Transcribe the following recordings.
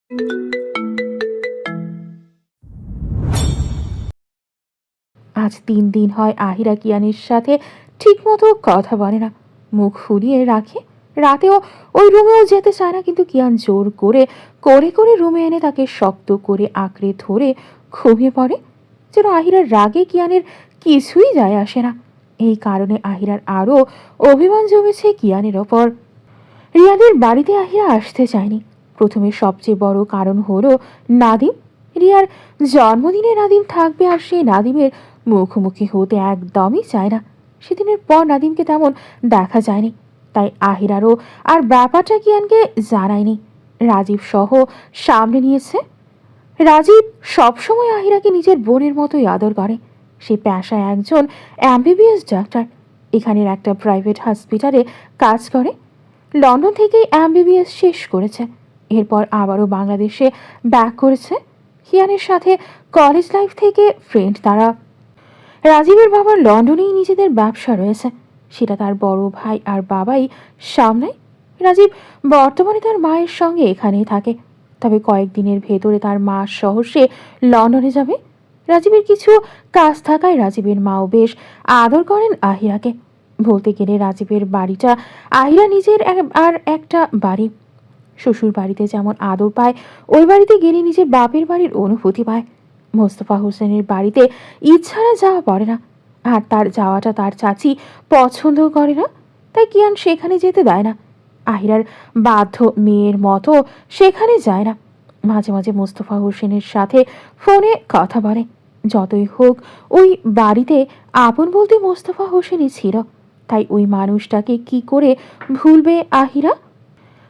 আজ ৩ দিন হয় আহিরা কিয়ানের সাথে ঠিকমতো কথা বলে না, মুখ ফুলিয়ে রাখে। রাতেও ওই রুমেও যেতে চায় না, কিন্তু কিয়ান জোর করে করে করে রুমে এনে তাকে শক্ত করে আঁকড়ে ধরে ঘুমিয়ে পড়ে। যেন আহিরার রাগে কিয়ানের কিছুই যায় আসে না। এই কারণে আহিরার আরও অভিমান জমেছে কিয়ানের ওপর। রিয়াদের বাড়িতে আহিরা আসতে চায়নি। প্রথমে সবচেয়ে বড় কারণ হলো নাদিম। রিয়ার জন্মদিনে নাদিম থাকবে, আর সেই নাদিমের মুখোমুখি হতে একদমই চায় না। সেদিনের পর নাদিমকে তেমন দেখা যায়নি, তাই আহিরারও আর ব্যাপারটা কিয়ানকে জানায়নি। রাজীব সহ সামনে নিয়েছে। রাজীব সবসময় আহিরাকে নিজের বোনের মতোই আদর করে। সে পেশায় একজন এমবিবিএস ডাক্তার, এখানের একটা প্রাইভেট হসপিটালে কাজ করে। লন্ডন থেকেই এমবিবিএস শেষ করেছে। এরপর আবারও বাংলাদেশে ব্যাক করেছে। কিয়ানের সাথে কলেজ লাইফ থেকে ফ্রেন্ড তারা। রাজীবের বাবার লন্ডনেই নিজেদের ব্যবসা রয়েছে, সেটা তার বড় ভাই আর বাবাই সামলায়। রাজীব বর্তমানে তার মায়ের সঙ্গে এখানেই থাকে, তবে কয়েকদিনের ভেতরে তার মা সহ সে লন্ডনে যাবে। রাজীবের কিছু কাজ থাকায় রাজীবের মাও বেশ আদর করেন আহিরাকে। বলতে গেলে রাজীবের বাড়িটা আহিরা নিজের আর একটা বাড়ি। শ্বশুর বাড়িতে যেমন আদর পায়, ওই বাড়িতে গেলে নিজের বাপের বাড়ির অনুভূতি পায়। মোস্তফা হোসেনের বাড়িতে ইচ্ছারা যাওয়া পড়ে না, আর তার যাওয়াটা তার চাচি পছন্দ করে না, তাই কিয়ান সেখানে যেতে দেয় না। আহিরার বাধ্য মেয়ের মতো সেখানে যায় না। মাঝে মাঝে মোস্তফা হোসেনের সাথে ফোনে কথা বলে। যতই হোক ওই বাড়িতে আপন বলতে মোস্তফা হোসেনই ছিল, তাই ওই মানুষটাকে কি করে ভুলবে আহিরা।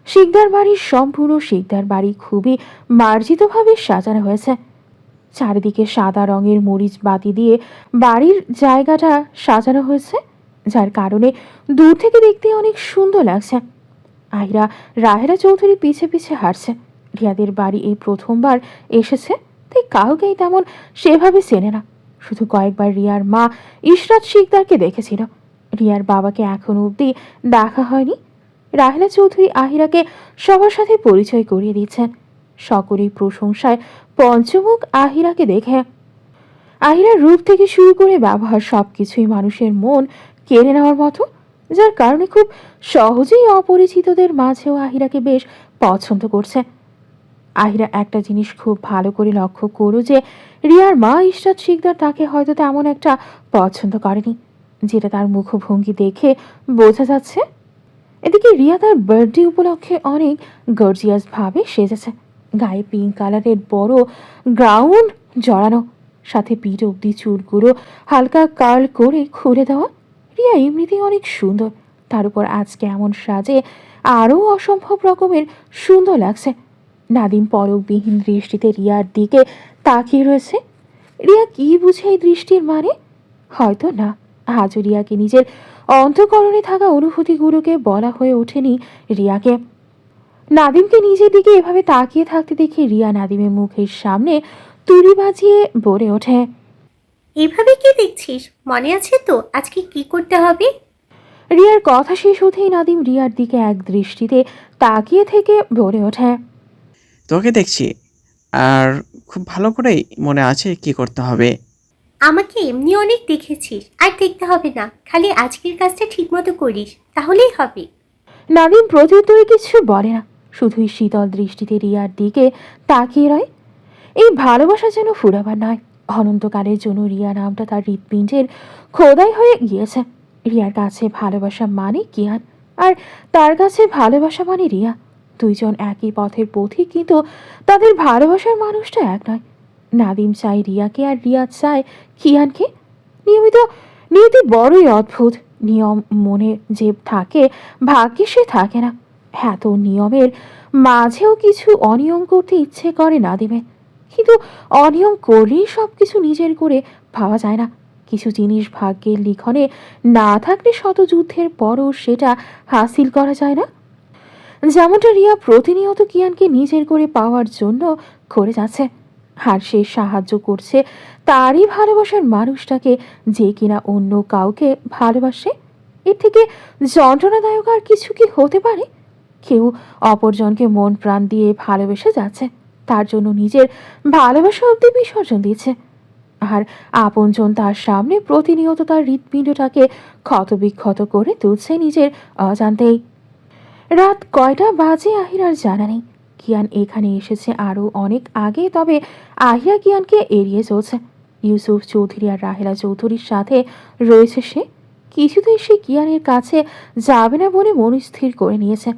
শিকদার বাড়ির সম্পূর্ণ শিকদার বাড়ি খুবই মার্জিতভাবে সাজানো হয়েছে। চারিদিকে সাদা রঙের মরিচ বাতি দিয়ে বাড়ির জায়গাটা সাজানো হয়েছে, যার কারণে দূর থেকে দেখতে অনেক সুন্দর লাগছে। আহিরা রাহেরা চৌধুরী পিছে পিছে হাঁটছে। রিয়াদের বাড়ি এই প্রথমবার এসেছে, তাই কাউকেই তেমন সেভাবে চেনে না। শুধু কয়েকবার রিয়ার মা ইশরাত শিকদারকে দেখেছিল। রিয়ার বাবাকে এখনো অবধি দেখা হয়নি। রাহেলা চৌধুরী আহিরাকে সবার সাথে পরিচয় করিয়ে দিচ্ছেন। সকলেই প্রশংসায় পঞ্চমুখ আহিরাকে দেখে। আহিরার রূপ থেকে শুরু করে ব্যবহার সবকিছুই মানুষের মন কেড়ে নেওয়ার মতো, যার কারণে খুব সহজেই অপরিচিতদের মাঝেও আহিরাকে বেশ পছন্দ করছে। আহিরা একটা জিনিস খুব ভালো করে লক্ষ্য করো যে রিয়ার মা ইশরাত শিকদার তাকে হয়তো তেমন একটা পছন্দ করেনি, যেটা তার মুখভঙ্গি দেখে বোঝা যাচ্ছে। এদিকে রিয়া তার বার্থডে উপলক্ষে অনেক গর্জিয়াস ভাবে সেজেছে। গায়ে পিঙ্ক কালারের বড় গ্রাউন্ড জড়ানো, সাথে পিঠ অব্দি চুলগুলো হালকা কার্ল করে খুলে দেওয়া। রিয়া এমনিতেই অনেক সুন্দর, তার উপর আজকে এমন সাজে আরও অসম্ভব রকমের সুন্দর লাগছে। নাদিম পলকবিহীন দৃষ্টিতে রিয়ার দিকে তাকিয়ে রয়েছে। রিয়া কি বুঝে এই দৃষ্টির মানে? হয়তো না, আজও রিয়াকে নিজের অন্তঃকরণে থাকা অনুভূতিগুলোকে বলা হয়ে ওঠেনি রিয়াকে। নাদিমকে নিজের দিকে এভাবে তাকিয়ে থাকতে দেখে রিয়া নাদিমের মুখের সামনে তুড়ি বাজিয়ে বলে ওঠে, এইভাবে কি দেখছিস? মনে আছে তো আজকে কি করতে হবে? রিয়ার কথা শেষ হতেই নাদিম রিয়ার দিকে এক দৃষ্টিতে তাকিয়ে থেকে বলে ওঠে, তোকে দেখছি, আর খুব ভালো করেই মনে আছে কি করতে হবে। আমাকে এমনি অনেক দেখেছিস, আর দেখতে হবে না, খালি আজকের কাজটা ঠিকমতো করিস, তাহলেই হবে। নাদিম প্রত্যুত্তরে কিছু বলে না, শুধুই শীতল দৃষ্টিতে রিয়ার দিকে তাকিয়ে রয়। এই ভালোবাসা যেন ফুরাবার নয়, অনন্তকালের জন্য রিয়া নামটা তার হৃৎপিণ্ডের খোদাই হয়ে গিয়েছে। রিয়ার কাছে ভালোবাসা মানে কিয়ান, আর তার কাছে ভালোবাসা মানে রিয়া। দুইজন একই পথের পথিক, কিন্তু তাদের ভালোবাসার মানুষটা এক নয়। নাদিম চায় রিয়াকে, আর রিয়া চায় কিয়ানকে। নিয়মিত নিয়তি বড়ই অদ্ভুত। নিয়ম মনে যে থাকে, ভাগ্যে সে থাকে না। এত নিয়মের মাঝেও কিছু অনিয়ম করতে ইচ্ছে করে নাদিমে, কিন্তু অনিয়ম করলেই সব কিছু নিজের করে ভাবা যায় না। কিছু জিনিস ভাগ্যের লিখনে না থাকলে শত যুদ্ধের পরও সেটা হাসিল করা যায় না। যেমনটা রিয়া প্রতিনিয়ত কিয়ানকে নিজের করে পাওয়ার জন্য করে যাচ্ছে, আর সে সাহায্য করছে তারই ভালোবাসার মানুষটাকে, যে কিনা অন্য কাউকে ভালোবাসে। এর থেকে যন্ত্রণাদায়ক আর কিছু কি হতে পারে? কেউ অপরজনকে মন প্রাণ দিয়ে ভালোবেসে যাচ্ছে, তার জন্য নিজের ভালোবাসা অব্দি বিসর্জন দিচ্ছে। আর আপনজন তার সামনে প্রতিনিয়ত তার হৃৎপিণ্ডটাকে ক্ষতবিক্ষত করে তুলছে নিজের অজান্তেই। রাত কয়টা বাজে আহিরার জানা নেই। কিয়ান এখানে এসেছে আরও অনেক আগে, তবে আহিরা কিয়ানকে এড়িয়ে চলছে। ইউসুফ চৌধুরী আর রাহেলা চৌধুরীর সাথে রয়েছে সে। কিছুতেই সে কিয়ানের কাছে যাবে না বলে মনস্থির করে নিয়েছে।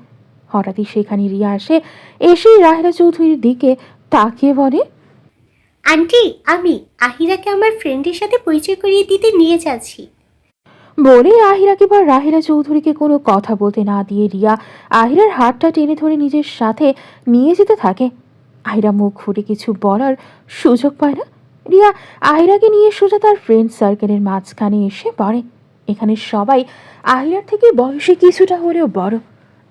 হঠাৎই সেখানে রিয়া এসেই রাহেলা চৌধুরীর দিকে তাকিয়ে বলে, আন্টি, আমি আহিরাকে আমার ফ্রেন্ডের সাথে পরিচয় করিয়ে দিতে নিয়ে যাচ্ছি। বলে আহিরাকে বা রাহেলা চৌধুরীকে কোনো কথা বলতে না দিয়ে রিয়া আহিরার হাতটা টেনে ধরে নিজের সাথে নিয়ে যেতে থাকে। আহিরা মুখ ফুটে কিছু বলার সুযোগ পায় না। রিয়া আহিরাকে নিয়ে সোজা তার ফ্রেন্ড সার্কেলের মাঝখানে এসে পড়ে। এখানে সবাই আহিরার থেকে বয়সে কিছুটা হলেও বড়।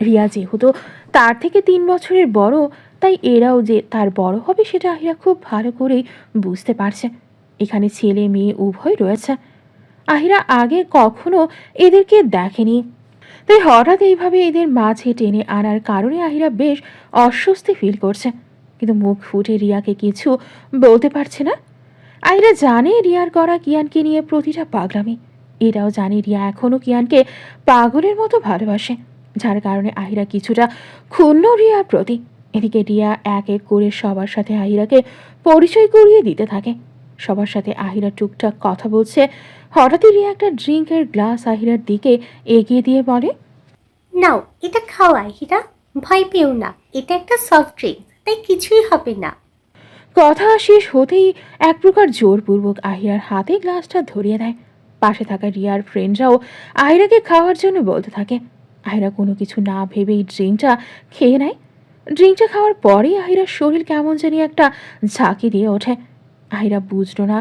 রিয়া যেহেতু তার থেকে 3 বছরের বড়, তাই এরাও যে তার বড় হবে সেটা আহিরা খুব ভালো করেই বুঝতে পারছে। এখানে ছেলে মেয়ে উভয় রয়েছে। আহিরা আগে কখনো এদেরকে দেখেনি, তাই হঠাৎ এইভাবে এদের মাঝে টেনে আনার কারণে আহিরা বেশ অস্বস্তি ফিল করছে, কিন্তু মুখ ফুটে রিয়াকে কিছু বলতে পারছে না। আহিরা জানে রিয়ার করা কিয়ানকে নিয়ে প্রতিটা পাগলামি। এটাও জানে রিয়া এখনো কিয়ানকে পাগলের মতো ভালোবাসে, যার কারণে আহিরা কিছুটা ক্ষুণ্ণ রিয়ার প্রতি। এদিকে রিয়া এক এক করে সবার সাথে আহিরাকে পরিচয় করিয়ে দিতে থাকে। সবার সাথে আহিরা টুকটাক কথা বলছে। হঠাৎই রিয়া একটা ড্রিঙ্কের গ্লাস আহিরার দিকে এগিয়ে দিয়ে বলে, নাও, এটা খাও আহিরা, ভয় পেও না, এটা একটা সফট ড্রিঙ্ক, তাই কিছুই হবে না। কথা শেষ হতেই এক প্রকার জোরপূর্বক আহিরার হাতে গ্লাসটা ধরিয়ে দেয়। পাশে থাকা রিয়ার ফ্রেন্ডরাও আহিরাকে খাওয়ার জন্য বলতে থাকে। আহিরা কোনো কিছু না ভেবেই ড্রিঙ্কটা খেয়ে নেয়। ড্রিঙ্কটা খাওয়ার পরেই আহিরার শরীর কেমন জানি একটা ঝাঁকি দিয়ে ওঠে। আহিরা বুঝলো না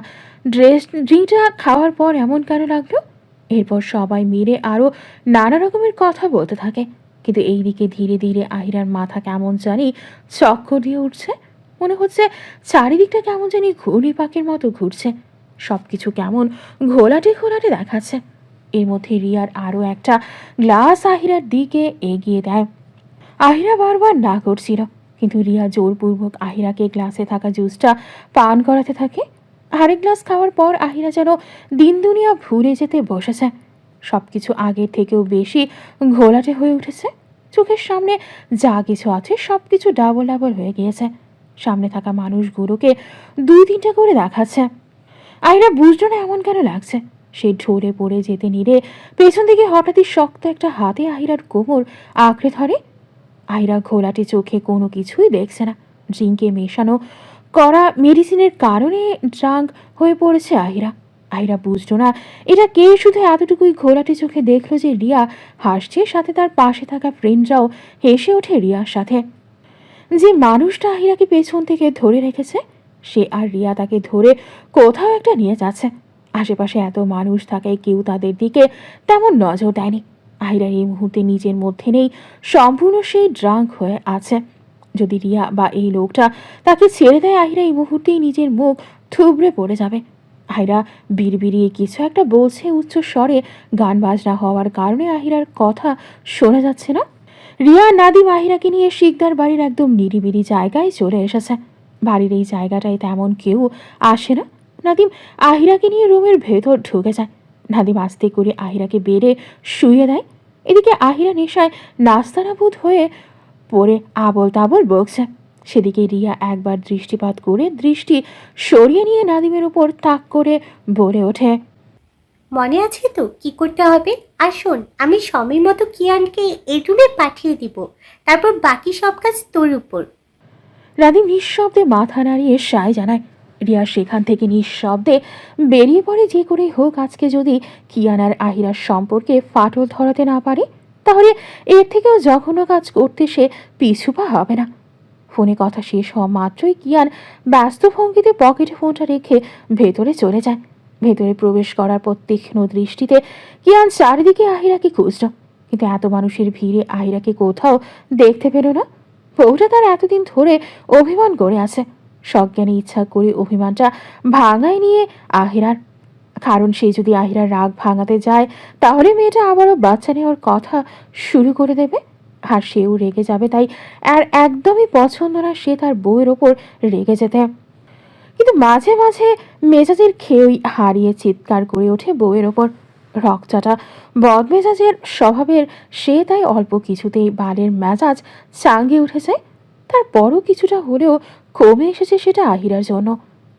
ড্রিঙ্কটা খাওয়ার পর এমন কেন লাগলো। এরপর সবাই মিলে আরও নানা রকমের কথা বলতে থাকে, কিন্তু এইদিকে ধীরে ধীরে আহিরার মাথা কেমন জানি চক্কর দিয়ে উঠছে। মনে হচ্ছে চারিদিকটা কেমন জানি ঘূর্ণি পাকের মতো ঘুরছে, সবকিছু কেমন ঘোলাটে ঘোলাটে দেখাচ্ছে। এর মধ্যে রিয়ার আরও একটা গ্লাস আহিরার দিকে এগিয়ে দেয়। আহিরা বারবার না করছিল, কিন্তু রিয়া জোরপূর্বক আহিরাকে গ্লাসে থাকা জুসটা পান করাতে থাকে। আরেক গ্লাস খাওয়ার পর আহিরা যেন দিন দুনিয়া ভুলে যেতে বসেছে। সবকিছু আগের থেকেও বেশি ঘোলাটে হয়ে উঠেছে। চোখের সামনে যা কিছু আছে সবকিছু ডাবল ডাবল হয়ে গিয়েছে। সামনে থাকা মানুষগুলোকে 2-3টা করে দেখাচ্ছে। আহিরা বুঝলো না এমন কেন লাগছে। সে ঝরে পড়ে যেতে নিলে পেছন থেকে হঠাৎই শক্ত একটা হাতে আহিরার কোমর আঁকড়ে ধরে। আহিরা ঘোলাটে চোখে কোনো কিছুই দেখছে না। ড্রিঙ্কে মেশানো করা মেডিসিনের কারণে ড্রাঙ্ক হয়ে পড়েছে আহিরা। আহিরা বুঝলো না এটা কে, শুধু এতটুকুই ঘোলাটে চোখে দেখলো যে রিয়া হাসছে, সাথে তার পাশে থাকা ফ্রেন্ডরাও হেসে ওঠে রিয়ার সাথে। যে মানুষটা আহিরাকে পেছন থেকে ধরে রেখেছে সে আর রিয়া তাকে ধরে কোথাও একটা নিয়ে যাচ্ছে। আশেপাশে এত মানুষ থাকায় কেউ তাদের দিকে তেমন নজর দেয়নি। আহিরার এই মুহূর্তে নিজের মধ্যে নেই, সম্পূর্ণ সেই ড্রাঙ্ক হয়ে আছে। যদি রিয়া বা এই লোকটা তাকে ছেড়ে দেয় আহিরা এই মুহূর্তেই নিজের মুখ থুবড়ে পড়ে যাবে। আহিরা বিড়বিড়িয়ে কিছু একটা বলছে উচ্চ স্বরে। গান বাজনা হওয়ার কারণে আহিরার কথা শোনা যাচ্ছে না। রিয়া নাদিম আহিরাকে নিয়ে শিকদার বাড়ির একদম নিরিবিলি জায়গায় চলে এসেছে। বাড়ির এই জায়গাটায় তেমন কেউ আসে না। নাদিম আহিরাকে নিয়ে রুমের ভেতর ঢুকে যায়। নাদিম আস্তে করে আহিরাকে বেড়ে শুয়ে দেয়। এদিকে আহিরা নেশায় নাস্তানাবুদ হয়ে পড়ে আবল তাবল বকছে। সেদিকে রিয়া একবার দৃষ্টিপাত করে দৃষ্টি সরিয়ে নিয়ে নাদিমের উপর তাক করে বলে ওঠে, মনে আছে তো কি করতে হবে? আর শোন, আমি সময় মতো কিয়ানকে এই রুমে পাঠিয়ে দিব, তারপর বাকি সব কাজ তোর উপর। নাদিম নিঃশব্দে মাথা নাড়িয়ে সায় জানায়। রিয়া সেখান থেকে নিঃশব্দে বেরিয়ে পড়ে। যে করেই হোক আজকে যদি কিয়ান আর আহিরার সম্পর্কে ফাটল ধরাতে না পারে, তাহলে এর থেকেও জঘন্য কাজ করতে সে পিছুপা হবে না। ফোনে কথা শেষ হওয়া মাত্রই কিয়ান ব্যস্ত ভঙ্গিতে পকেটে ফোনটা রেখে ভেতরে চলে যায়। ভেতরে প্রবেশ করার পর তীক্ষ্ণ দৃষ্টিতে কিয়ান চারিদিকে আহিরাকে খুঁজল, কিন্তু এত মানুষের ভিড়ে আহিরাকে কোথাও দেখতে পেল না। বউটা তার এতদিন ধরে অভিমান করে আছে, সজ্ঞানে ইচ্ছা করে অভিমানটা ভাঙায় নিয়ে আহিরার। কারণ সে যদি আহিরার রাগ ভাঙাতে যায় তাহলে মেয়েটা আবারও বাচ্চা নেওয়ার কথা শুরু করে দেবে। আর সেও রেগে যাবে, তাই আর একদমই পছন্দ না সে তার বউয়ের ওপর রেগে যেতে। কিন্তু মাঝে মাঝে মেজাজের খেয়েই হারিয়ে চিৎকার করে ওঠে বউয়ের ওপর। রকচাটা বদমেজাজের স্বভাবের সে, তাই অল্প কিছুতেই বালের মেজাজ চাঙ্গে উঠে যায়। তারপরও কিছুটা হলেও কমে এসেছে সেটা আহিরার জন্য।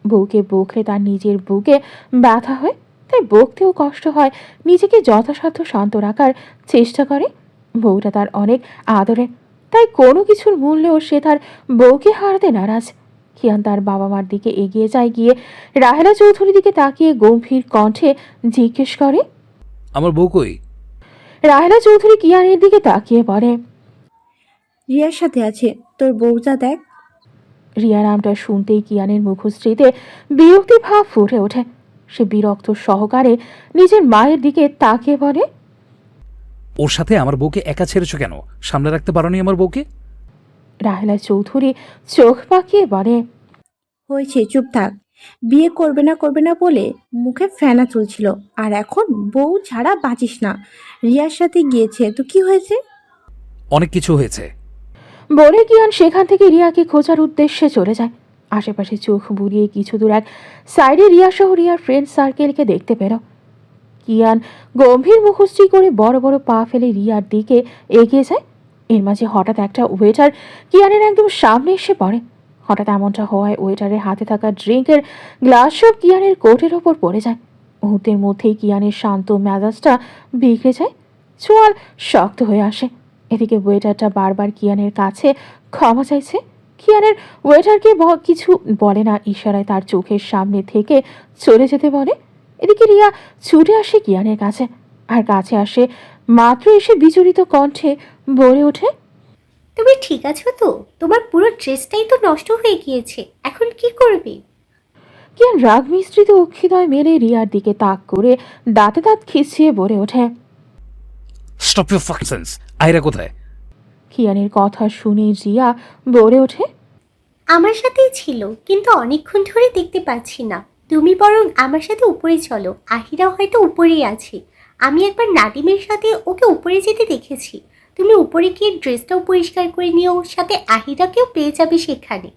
বউকে বকলে তার নিজের বুকে ব্যথা হয়, তাই বকতেও কষ্ট হয়। নিজেকে যথাসাধ্য শান্ত রাখার চেষ্টা করে। বউটা তার অনেক আদরের, তাই কোনো কিছুর মূল্যেও সে তার বউকে হারাতে নারাজ। কিয়ান তার বাবা মার দিকে এগিয়ে যায়, গিয়ে রাহেলা চৌধুরীর দিকে তাকিয়ে গম্ভীর কণ্ঠে জিজ্ঞেস করে, আমার বউ কই? রাহেলা চৌধুরী কিয়ানের দিকে তাকিয়ে বলে, রিয়ার সাথে আছে, তোর বউটা দেখ। রিয়া নামটা শুনতেই কিয়ানের মুখশ্রীতে বিরক্তি ভাব ফুটে ওঠে। সে বিরক্ত সহকারে নিজের মায়ের দিকে তাকিয়ে বলে, ওর সাথে আমার বউকে একা ছেড়েছো কেন? সামনে রাখতে পারোনি আমার বউকে? রাহেলা চৌধুরী চোখ পাকিয়ে বলে, হয়েছে, চুপ থাক। বিয়ে করবে না বলে মুখে ফেনা চলছিল, আর এখন বউ ছাড়া বাঁচিস না। রিয়ার সাথে গিয়েছে তো কি হয়েছে? অনেক কিছু হয়েছে। বলে কিয়ান সেখান থেকে রিয়াকে খোঁজার উদ্দেশ্যে চলে যায়। আশেপাশে চোখ বুলিয়ে কিছু দূর এক সাইডে রিয়া সহ রিয়ার ফ্রেন্ড সার্কেলকে দেখতে পেল। কিয়ান গম্ভীর মুখশ্রী করে বড় বড় পা ফেলে রিয়ার দিকে এগিয়ে যায়। এর মাঝে হঠাৎ একটা ওয়েটার কিয়ানের একদম সামনে এসে পড়ে। হঠাৎ এমনটা হওয়ায় ওয়েটারের হাতে থাকা ড্রিঙ্কের গ্লাস সব কিয়ানের কোটের ওপর পড়ে যায়। মুহূর্তের মধ্যেই কিয়ানের শান্ত মেজাজটা বিগড়ে যায়, চোয়াল শক্ত হয়ে আসে। এদিকে ওয়েটারটা বারবার কিয়ানের কাছে ক্ষমা চাইছে। কিয়ানের ওয়েটারকে কিছু বলে না, ইশারায় তার চোখের সামনে থেকে চলে যেতে বলে। এদিকে রিয়া ছুটে আসে কিয়ানের কাছে, আর কাছে আসে মাত্র এসে বিচলিত কণ্ঠে বলে ওঠে, তুমি ঠিক আছো তো? তোমার পুরো ড্রেসটাই তো নষ্ট হয়ে গিয়েছে, এখন কি করবে? কিয়ান রাগ মিশ্রিত অক্ষিদয় মেলে রিয়ার দিকে তাক করে দাঁতে দাঁত খিঁচিয়ে বলে ওঠে। Stop your fucking sense. Ayra কোথায়? কিয়ানের কথা শুনে রিয়া বলে ওঠে, আমার সাথেই ছিল, কিন্তু অনেকক্ষণ ধরে দেখতে পাচ্ছি না। তুমি বরং আমার সাথে উপরে চলো, আহিরা হয়তো উপরেই আছে। আমি একবার নাদিমের সাথে ওকে উপরে যেতে দেখেছি। তুমি উপরে গিয়ে ড্রেসটাও পরিষ্কার করে নিও, সাথে আহিরাকেও পেয়ে যাবে সেখানে।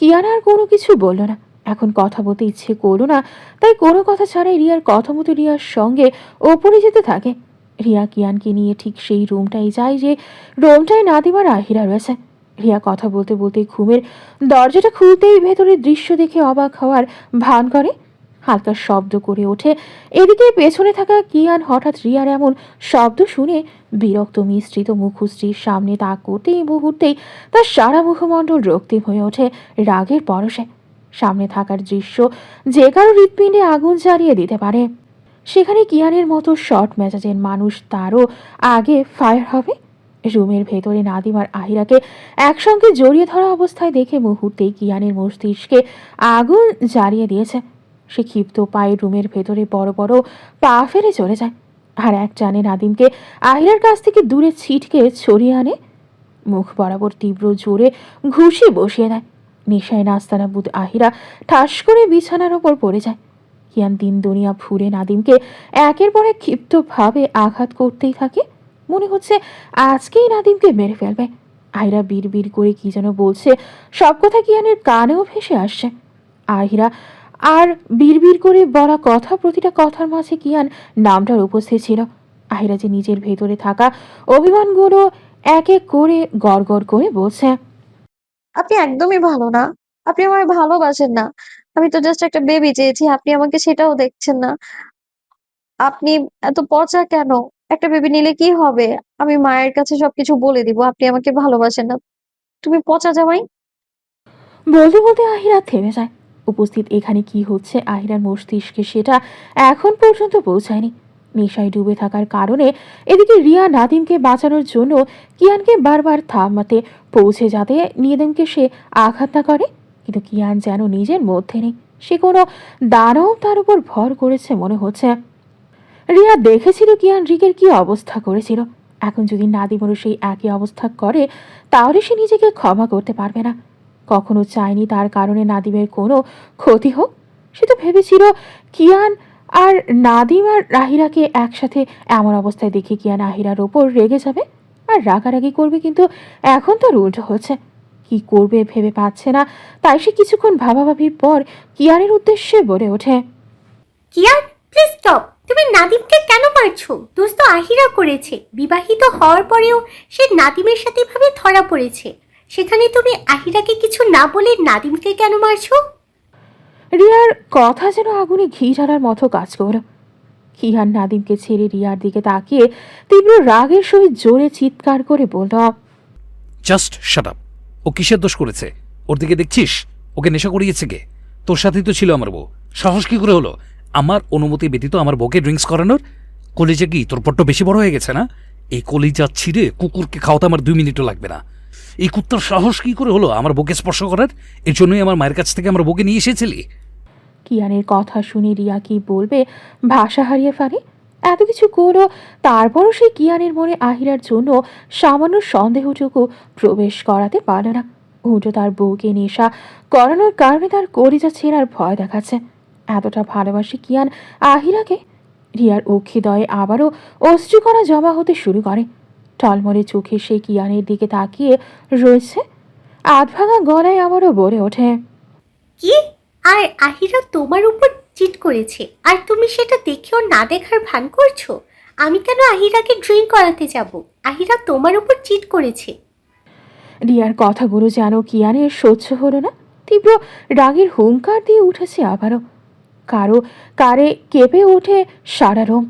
কিয়ান আর কোনো কিছু বলল না। এখন কথা বলতে ইচ্ছে করল না, তাই কোনো কথা ছাড়াই রিয়ার কথা মতো রিয়ার সঙ্গে ওপরে যেতে থাকে। রিয়া কিয়ানকে নিয়ে ঠিক সেই রুমটাই যায় যে রুমটায় নাদিম আর আহিরা রয়েছে। রিয়া কথা বলতে বলতে ঘুমের দরজাটা খুলতেই ভেতরের দৃশ্য দেখে অবাক হওয়ার ভান করে, হালকা শব্দ করে ওঠে। এদিকে পেছনে থাকা কিয়ান হঠাৎ রিয়ার এমন শব্দ শুনে বিরক্ত মিশ্রিত মুখশ্রীর সামনে তাক করতেই মুহূর্তেই তার সারা মুখমণ্ডল রক্তিম হয়ে ওঠে রাগের পরশে। সামনে থাকার দৃশ্য যে কারো হৃৎপিণ্ডে আগুন জ্বালিয়ে দিতে পারে। সেখানে কিয়ানের মতো শর্ট মেজাজের মানুষ তারও আগে ফায়ার হবে। রুমের ভেতরে নাদিম আর আহিরাকে একসঙ্গে জড়িয়ে ধরা অবস্থায় দেখে মুহূর্তেই কিয়ানের মস্তিষ্কে আগুন জ্বালিয়ে দিয়েছে। সে ক্ষিপ্ত পায়ে রুমের ভেতরে বড় বড় পা ফেলে চলে যায়, আর এক টানে নাদিমকে আহিরার কাছ থেকে দূরে ছিটকে ছড়িয়ে আনে। মুখ বরাবর তীব্র জোরে ঘুষি বসিয়ে দেয়। নেশায় নাস্তানা বুধ আহিরা ঠাস করে বিছানার ওপর পড়ে যায়। কিয়ান দিন দুনিয়া ফুরে নাদিমকে একের পর এক ক্ষিপ্তভাবে আঘাত করতেই থাকে। মনে হচ্ছে আজকেই নাদিমকে মেরে ফেলবে। আহিরা বিড় করে কি যেন বলছে, সব কথা কিয়ানের কানেও ভেসে আসছে। আহিরা আর বিড় করে বলা কথা, প্রতিটা কথার মাঝে কিয়ান নামটার উপস্থিত ছিল। আহিরা যে নিজের ভেতরে থাকা অভিমানগুলো এক এক করে গড় করে বলছে, আপনি একদমই ভালো না। আপনি আমায় ভালোবাসেন না। আমি তো জাস্ট একটা বেবি চেয়েছি, আপনি আমাকে সেটাও দেখছেন না। আপনি এত পচা কেন? একটা বেবি নিলে কি হবে? আমি মায়ের কাছে সবকিছু বলে দিব আপনি আমাকে ভালোবাসেন না। তুমি পচা জামাই। বলতে বলতে আহিরা থেমে যায়। উপস্থিত এখানে কি হচ্ছে আহিরার মস্তিষ্কে সেটা এখন পর্যন্ত পৌঁছায়নি। নেশায় ডুবে থাকার কারণে এদিকে রিয়া নাদিমকে বাঁচানোর জন্য কিয়ানকে বারবার থামাতে পৌঁছে যাতে নাদিমকে সে আঘাত না করে, কিন্তু কিয়ান যেন নিজের মধ্যে নেই। সে কোনো দানব তার উপর ভর করেছে মনে হচ্ছে। রিয়া দেখেছিল কিয়ান রিকের কি অবস্থা করেছিল। এখন যদি নাদিমেরও সেই একই অবস্থা করে তাহলে সে নিজেকে ক্ষমা করতে পারবে না। কখনো চায়নি তার কারণে নাদিমের কোনো ক্ষতি হোক। সে তো ভেবেছিল কিয়ান আর নাদিম আর আহিরাকে একসাথে এমন অবস্থায় দেখে কিয়ান আহিরার ওপর রেগে যাবে, আর আর রাগারাগি করবে, কিন্তু এখন তার উল্টো হচ্ছে। কি করবে ভেবে পাচ্ছে না, তাই সে কিছুক্ষণ ভাবাভাবির পর কিয়ানের উদ্দেশ্যে বলে ওঠে, কিয়ান, প্লিজ স্টপ। তুমি নাদিমকে কেন মারছো? দোষ তো আহিরা করেছে। বিবাহিত হওয়ার পরেও সে নাদিমের সাথে এভাবে ধরা পড়েছে, সেখানে তুমি আহিরাকে কিছু না বলে নাদিমকে কেন মারছো? রিয়ার কথা যেন আগুনে ঘি ঢালার মতো কাজ করল। কিয়ান নাদিমকে ছেড়ে রিয়ার দিকে তাকিয়ে তীব্র রাগের সহিত জোরে চিৎকার করে বলল, জাস্ট শাট আপ। ও কিসের দোষ করেছে? ওর দিকে দেখছিস? ওকে নেশা করিয়েছে কে? তোর সাথেই তো ছিল আমার বউ। সাহস কি করে হলো আমার অনুমতি ব্যতীত আমার বউকে ড্রিঙ্কস করানোর? কলিজা কি তোর পট্ট বেশি বড় হয়ে গেছে না? এই কলিজা ছিঁড়ে কুকুরকে খাওয়াতে আমার 2 মিনিটও লাগবে না। এই কুত্তার সাহস কি করে হলো আমার বউকে স্পর্শ করার? এর জন্যই আমার মায়ের কাছ থেকে আমার বউকে নিয়ে এসেছিলি। কিয়ানের কথা শুনে রিয়া কি বলবে ভাষা হারিয়ে ফেলে। এত কিছু করো, তারপরও সে কিয়ানের মনে আহিরার জন্য সামান্য সন্দেহটুকু প্রবেশ করাতে পারল না। উল্টো তার বউকে নেশা করানোর কারণে তার কলিজা ছেঁড়ার ভয় দেখাচ্ছে। এতটা ভালোবাসে কিয়ান আহিরাকে। রিয়ার অক্ষিদয়ে আবারও অশ্রুকণা জমা হতে শুরু করে। টলমলে চোখে সে কিয়ানের দিকে তাকিয়ে রয়েছে। আধভাঙা গলায় আবারও বলে ওঠে, কি? আর আহিরা তোমার উপর চিট করেছে, আর তুমি সেটা দেখেও না দেখার ভান করছো? আমি কেন আহিরাকে ড্রিঙ্ক করাতে যাব? আহিরা তোমার উপর চিট করেছে। রিয়ার কথাগুলো যেন কিয়ানের সহ্য হলো না। তীব্র রাগের হুঙ্কার দিয়ে উঠেছে আবারও। কারে কেঁপে ওঠে সারা রোম।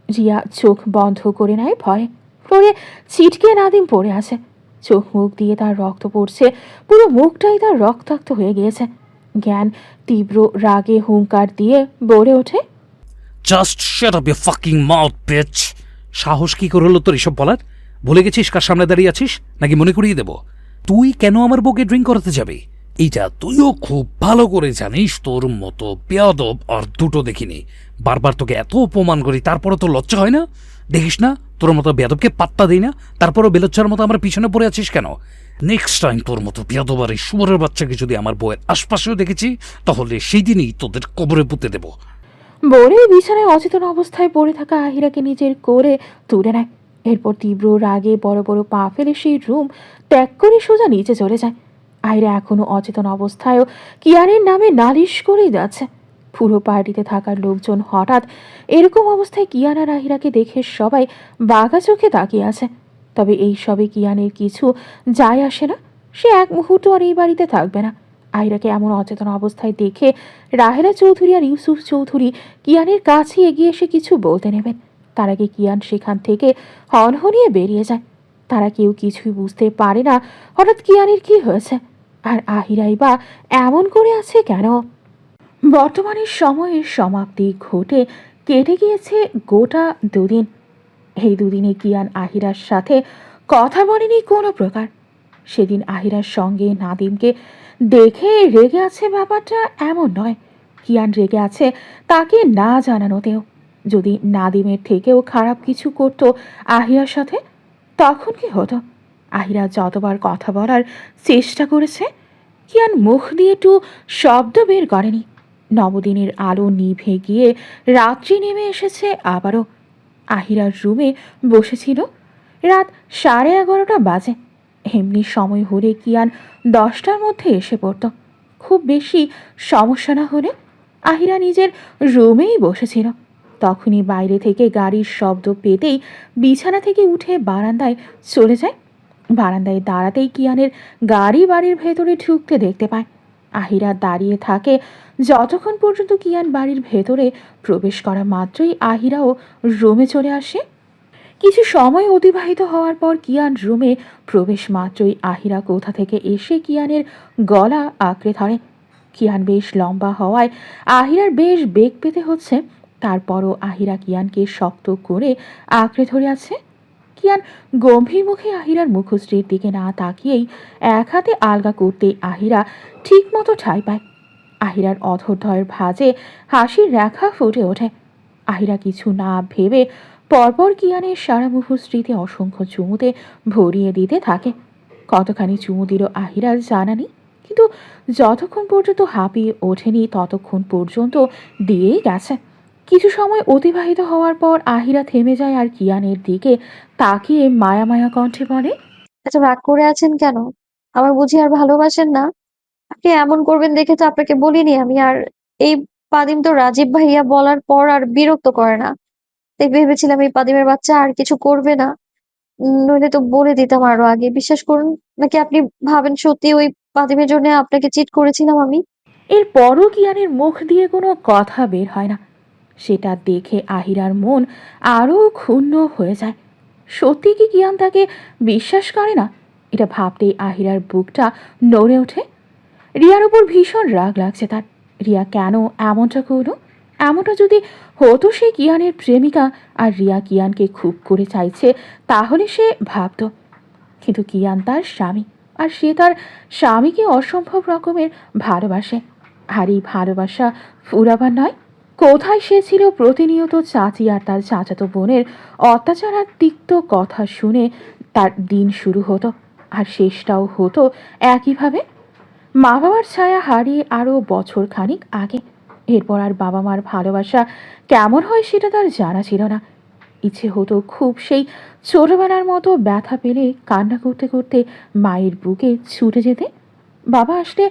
রিয়া চোখ বন্ধ করে নেয় ভয়ে। ফ্লোরে ছিটকে নাদিম পড়ে আছে। চোখ মুখ দিয়ে তার রক্ত পড়ছে, পুরো মুখটাই তার রক্তাক্ত হয়ে গিয়েছে। জ্ঞান তীব্র রাগে হুঙ্কার দিয়ে বলে ওঠে, just shut up your fucking mouth beach. সাহস কি করে হলো তোর এসব বলার? ভুলে গেছিস কার সামনে দাঁড়িয়ে আছিস নাকি মনে করিয়ে দেব? তুই কেন আমার বউকে ড্রিঙ্ক করাতে যাবে? এইটা তুইও খুব ভালো করে জানিস। তোর মতো বেয়াদব আর দুটো দেখিনি। বারবার তোকে এত অপমান করি, তারপরও তোর লজ্জা হয় না? দেখিস না তোর মতো বেয়াদবকে পাত্তা দিই না, তারপরও বেলচ্ছার মতো আমার পিছনে পড়ে আছিস কেন? নেক্সট টাইম তোর মতো বেয়াদব আর এই শুয়োরের বাচ্চাকে যদি আমার বউয়ের আশপাশেও দেখেছি, তাহলে সেই দিনই তোদের কবরে পুঁতে দেবো। বলে বিছানায় অচেতন অবস্থায় পড়ে থাকা আহিরাকে নিজের কোলে তুলে নেয়। এরপর তীব্র রাগে বড় বড় পা ফেলে সেই রুম ত্যাগ করে সোজা নিচে চলে যায়। আহিরা এখনো অচেতন অবস্থায়ও কিয়ানের নামে নালিশ করেই যাচ্ছে। পুরো পার্টিতে থাকার লোকজন হঠাৎ এরকম অবস্থায় কিয়ান আর আহিরাকে দেখে সবাই বাঘা চোখে তাকিয়ে আছে। তবে এই সবে কিয়ানের কিছু যায় আসে না। সে এক মুহূর্ত আর এই বাড়িতে থাকবে না। আহিরাকে এমন অচেতন অবস্থায় দেখে রাহেলা চৌধুরী আর ইউসুফ চৌধুরী কিয়ানের কাছে এগিয়ে এসে কিছু বলতে নেবেন, তার আগে কিয়ান সেখান থেকে হনহনিয়ে বেরিয়ে যায়। তারা কেউ কিছুই বুঝতে পারে না হঠাৎ কিয়ানের কি হয়েছে, আর আহিরাই বা এমন করে আছে কেন। বর্তমানে সময়ের সমাপ্তি ঘটে কেটে গিয়েছে গোটা 2 দিন। এই 2 দিনে কিয়ান আহিরার সাথে কথা বলেনি কোনো প্রকার। সেদিন আহিরার সঙ্গে নাদিমকে দেখে রেগে আছে ব্যাপারটা এমন নয়। কিয়ান রেগে আছে তাকে না জানানোতেও। যদি নাদিমের থেকেও খারাপ কিছু করত আহিরার সাথে, তখন কি হতো? আহিরা যতবার কথা বলার চেষ্টা করেছে, কিয়ান মুখ দিয়ে একটু শব্দ বের করেনি। নবদিনের আলো নিভে গিয়ে রাত্রি নেমে এসেছে আবারও। আহিরার রুমে বসেছিল। রাত 11:30 বাজে। এমনি সময় হলে কিয়ান 10টার মধ্যে এসে পড়ত। খুব বেশি সমস্যা না হলে আহিরা নিজের রুমেই বসেছিল। তখনই বাইরে থেকে গাড়ির শব্দ পেতেই বিছানা থেকে উঠে বারান্দায় চলে যায়। বারান্দায় দাঁড়াতেই কিয়ানের গাড়ি বাড়ির ভেতরে ঢুকতে দেখতে পায়। আহিরা দাঁড়িয়ে থাকে যতক্ষণ পর্যন্ত কিয়ান বাড়ির ভেতরে প্রবেশ করা মাত্রই আহিরাও রুমে চলে আসে। কিছু সময় অতিবাহিত হওয়ার পর কিয়ান রুমে প্রবেশ মাত্রই আহিরা কোথা থেকে এসে কিয়ানের গলা আঁকড়ে ধরে। কিয়ান বেশ লম্বা হওয়ায় আহিরার বেশ বেগ পেতে হচ্ছে, তারপরও আহিরা কিয়ানকে শক্ত করে আঁকড়ে ধরে আছে। কিয়ান গম্ভীর মুখে আহিরার মুখশ্রীর দিকে না তাকিয়েই এক হাতে আলগা করতে আহিরা ঠিক মতো ঠাঁই পায়। আহিরার অধরদ্বয়ের ভাঁজে হাসির রেখা ফুটে ওঠে। আহিরা কিছু না ভেবে পরপর কিয়ানের সারা মুখশ্রীতে অসংখ্য চুমুতে ভরিয়ে দিতে থাকে। কতখানি চুমু দিল আহিরার জানা নেই, কিন্তু যতক্ষণ পর্যন্ত হাঁপিয়ে ওঠেনি ততক্ষণ পর্যন্ত দিয়েই গেছে। কিছু সময় অতিবাহিত হওয়ার পর আহিরা থেমে যায় আর কিয়ানের দিকে তাকিয়ে মায়া মায়া কণ্ঠে বলে, এত রাগ করে আছেন কেন? আমার বুঝি আর ভালোবাসেন না? আপনি এমন করবেন দেখে তো আপনাকে বলিনি আমি। আর এই পাদিম তো রাজীব ভাইয়া বলার পর আর বিরক্ত করে না। তাই ভেবেছিলাম এই পাদিমের বাচ্চা আর কিছু করবে না। নইলে তো বলে দিতাম আরো আগে। বিশ্বাস করুন। নাকি আপনি ভাবেন সত্যি ওই পাদিমের জন্য আপনাকে চিট করেছিলাম আমি? এরপরও কিয়ানের মুখ দিয়ে কোনো কথা বের হয় না। সেটা দেখে আহিরার মন আরও ক্ষুণ্ণ হয়ে যায়। সত্যি কি কিয়ান তাকে বিশ্বাস করে না? এটা ভাবতেই আহিরার বুকটা নড়ে ওঠে। রিয়ার ওপর ভীষণ রাগ লাগছে তার। রিয়া কেন এমনটা করলো? এমনটা যদি হতো সে কিয়ানের প্রেমিকা আর রিয়া কিয়ানকে খুব করে চাইছে, তাহলে সে ভাবত। কিন্তু কিয়ান তার স্বামী, আর সে তার স্বামীকে অসম্ভব রকমের ভালোবাসে। আর এই ভালোবাসা ফুরাবার নয়। কোথায় সে ছিল প্রতিনিয়ত চাচি আর তার চাচাতো বোনের অত্যাচার আর তিক্ত কথা শুনে তার দিন শুরু হতো, আর শেষটাও হতো একইভাবে। মা বাবার ছায়া হারিয়ে আরও বছর খানিক আগে। এরপর আর বাবা মার ভালোবাসা কেমন হয় সেটা তার জানা ছিল না। ইচ্ছে হতো খুব সেই ছোটবেলার মতো ব্যথা পেলে কান্না করতে করতে মায়ের বুকে ছুটে যেতে। বাবা আসলে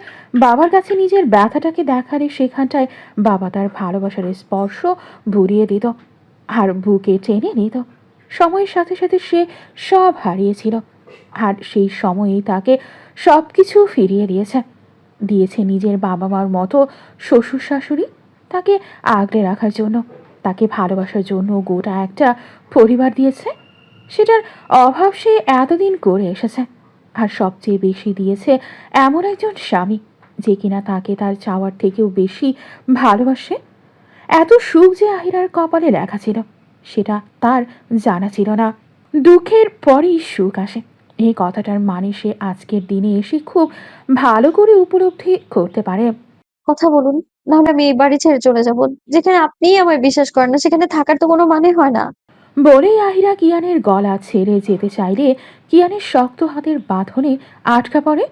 বাবার কাছে নিজের ব্যথাটাকে দেখালে সেখানটায় বাবা তার ভালোবাসার স্পর্শ ভরিয়ে দিত আর বুকে টেনে নিত। সময়ের সাথে সাথে সে সব হারিয়েছিল, আর সেই সময়েই তাকে সব কিছু ফিরিয়ে দিয়েছে নিজের বাবা মার মতো শ্বশুর শাশুড়ি, তাকে আগলে রাখার জন্য, তাকে ভালোবাসার জন্য গোটা একটা পরিবার দিয়েছে। সেটার অভাব সে এতদিন করে এসেছে। আর সবচেয়ে বেশি দিয়েছে এমন একজন স্বামী যে কিনা তাকে তার চাওয়ার থেকেও বেশি ভালোবাসে। এত সুখ যে আহিরার কপালে লেখা ছিল সেটা তার জানা ছিল না। দুঃখের পরেই সুখ আসে, এই কথাটার মানে সে আজকের দিনে এসে খুব ভালো করে উপলব্ধি করতে পারে। কথা বলুন। নাহলে আমি এই বাড়ি ছেড়ে চলে যাব। যেখানে আপনিই আমায় বিশ্বাস করেন না সেখানে থাকার তো কোনো মানে হয় না। বলেই আহিরা কিয়ানের গলা ছেড়ে যেতে চাইলে কিয়ানের শক্ত হাতের বাঁধনে আটকা পড়ে।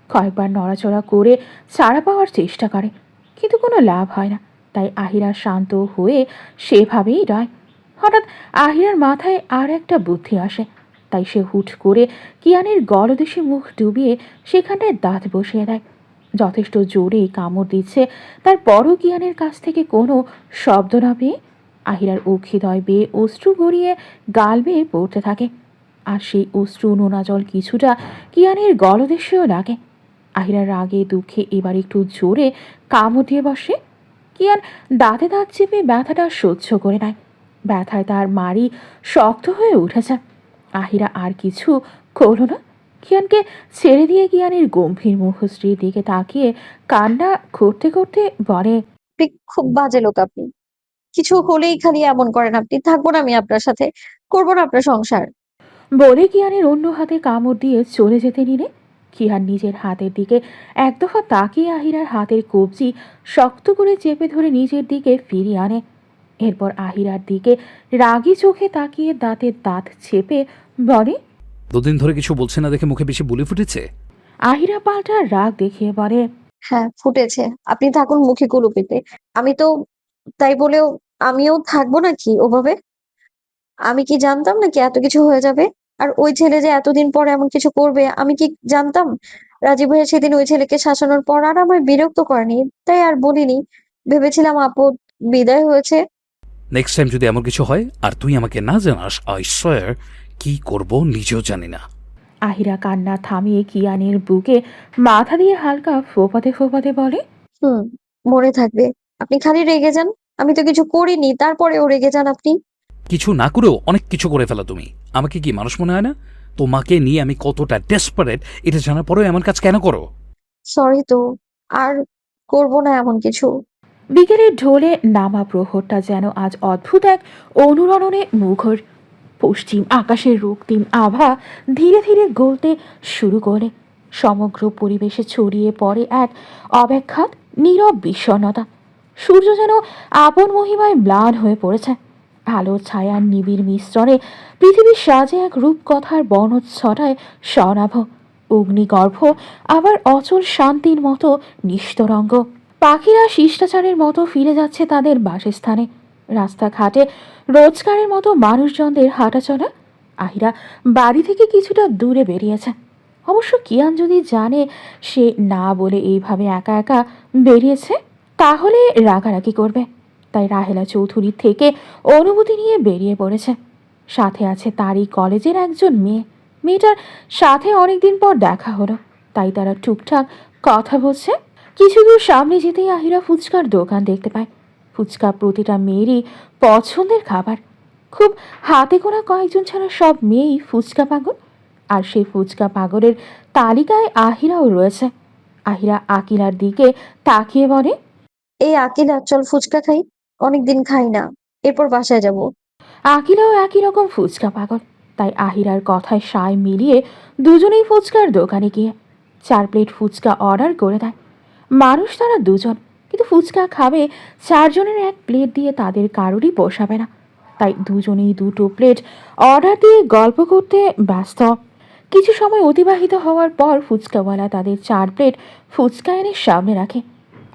কয়েকবার নড়াচড়া করে ছাড়া পাওয়ার চেষ্টা করে, কিন্তু কোনো লাভ হয় না। তাই আহিরা শান্ত হয়ে সেভাবেই রয়। হঠাৎ আহিরার মাথায় আর একটা বুদ্ধি আসে। তাই সে হুট করে কিয়ানের গলদেশে মুখ ডুবিয়ে সেখানটায় দাঁত বসিয়ে দেয়। যথেষ্ট জোরে কামড় দিচ্ছে, তারপরও কিয়ানের কাছ থেকে কোনো শব্দ না পেয়ে আহিরার অক্ষিদয় বেয়ে অশ্রু গড়িয়ে গাল বেয়ে পড়তে থাকে। আর সেই অশ্রু নোনা জল কিছুটা কিয়ানের গলদেশেও লাগে। আহিরার রাগে দুঃখে এবার একটু জোরে কামড় দিয়ে বসে। কিয়ান দাঁতে দাঁত চেপে ব্যথাটা সহ্য করে নেয়। ব্যথায় তার মাড়ি শক্ত হয়ে উঠেছে। আহিরা আর কিছু করল না। কিয়ানকে ছেড়ে দিয়ে কিয়ানের গম্ভীর মুখশ্রীর দিকে তাকিয়ে কান্না করতে করতে বলে, আপনি খুব বাজে লোক আপনি। কিছু হলেই খালি এমন করেন আপনি। থাকবো না আমি আপনার সাথে। করব না আপনার সংসার। বলে কিয়ানের অন্য হাতে কামড় দিয়ে চলে যেতে নিলে কিয়ান নিজের হাতের দিকে এক দফা তাকিয়ে আহিরার হাতের কবজি শক্ত করে চেপে ধরে নিজের দিকে ফিরিয়ে আনে। এরপর আহিরার দিকে রাগী চোখে তাকিয়ে দাঁতের দাঁত চেপে বলে, দুদিন ধরে কিছু বলছে না দেখে মুখে বেশি বুলি ফুটেছে। আহিরা পাল্টা রাগ দেখিয়ে বলে, হ্যাঁ, ফুটেছে। আপনি থাকুন মুখে কুলুপিতে। আমি তো তাই বলেও আমিও থাকবো নাকি ওভাবে? আমি কি জানতাম নাকি এত কিছু হয়ে যাবে? আর ওই ছেলে যে এতদিন পর এমন কিছু করবে আমি কি জানতাম? রাজীব ভাইয়া সেদিন ওই ছেলেকে শাসানোর পর আর আমায় বিরক্ত করেনি। তাই আর বলিনি। ভেবেছিলাম আপদ বিদায় হয়েছে। নেক্সট টাইম যদি এমন কিছু হয় আর তুই আমাকে না জানাস, আই সোয়ার কি করব নিজেও জানি না। আহিরা কান্না থামিয়ে কিয়ানের বুকে মাথা দিয়ে হালকা ফোপাতে ফোপাতে বলে, হুম, মনে থাকবে। আপনি খালি রেগে যান। আমি তো কিছু করিনি, তারপরেও রেগে যান আপনি। কিছু না করেও অনেক কিছু করে ফেলা তুমি। আমাকে কি মানুষ মনে হয় না? তোমাকে নিয়ে আমি কতটা ডেসপারেট এটা জানার পরেও এমন কাজ কেন করো? সরি তো। আর করব না এমন কিছু। বিকেলের ঢোলে নামা প্রহরটা যেন আজ অদ্ভুত এক অনুরণনে মুখর। পশ্চিম আকাশের রক্তিম আভা ধীরে ধীরে গলতে শুরু করে। সমগ্র পরিবেশে ছড়িয়ে পড়ে এক অব্যাখ্যাত নীরব বিষণ্ণতা। সূর্য যেন আপন মহিমায় ম্লান হয়ে পড়েছে। আলো ছায়ার নিবিড় মিশ্রণে পৃথিবীর সাজে এক রূপকথার বর্ণচ্ছটায় স্বনাভ অগ্নিগর্ভ, আবার অচল শান্তির মতো নিস্তরঙ্গ। পাখিরা শিষ্টাচারের মতো ফিরে যাচ্ছে তাদের বাসস্থানে। রাস্তাঘাটে রোজগারের মতো মানুষজনদের হাঁটাচলা। আহিরা বাড়ি থেকে কিছুটা দূরে বেরিয়েছে। অবশ্য কিয়ান যদি জানে সে না বলে এইভাবে একা একা বেরিয়েছে তাহলে রাগারাগি করবে। তাই রাহেলা চৌধুরী থেকে অনুমতি নিয়ে বেরিয়ে পড়েছে। সাথে আছে তারই কলেজের একজন মেয়েটার সাথে অনেকদিন পর দেখা হলো, তাই তারা টুকটাক কথা বলছে। কিছু দূর সামনে যেতেই আহিরা ফুচকার দোকান দেখতে পায়। ফুচকা প্রতিটা মেয়েরই পছন্দের খাবার। খুব হাতে গোনা কয়েকজন ছাড়া সব মেয়েই ফুচকা পাগল। আর সেই ফুচকা পাগলের তালিকায় আহিরাও রয়েছে। আহিরা আকিলার দিকে তাকিয়ে বলে, এই আকিলা, চল ফুচকা খাই, অনেকদিন খাই না, এরপর বাসায় যাব। আকিলাও একই রকম ফুচকা পাগল। তাই আহিরার কথায় সায় মিলিয়ে দুজনেই ফুচকার দোকানে গিয়ে 4 প্লেট ফুচকা অর্ডার করে দেয়। মানুষ তারা দুজন, কিন্তু ফুচকা খাবে 4 জনের 1 প্লেট দিয়ে তাদের কারোরই পোষাবে না। তাই দুজনেই 2 প্লেট অর্ডার দিয়ে গল্প করতে ব্যস্ত। কিছু সময় অতিবাহিত হওয়ার পর ফুচকাওয়ালা তাদের 4 প্লেট ফুচকা এনে সামনে রাখে।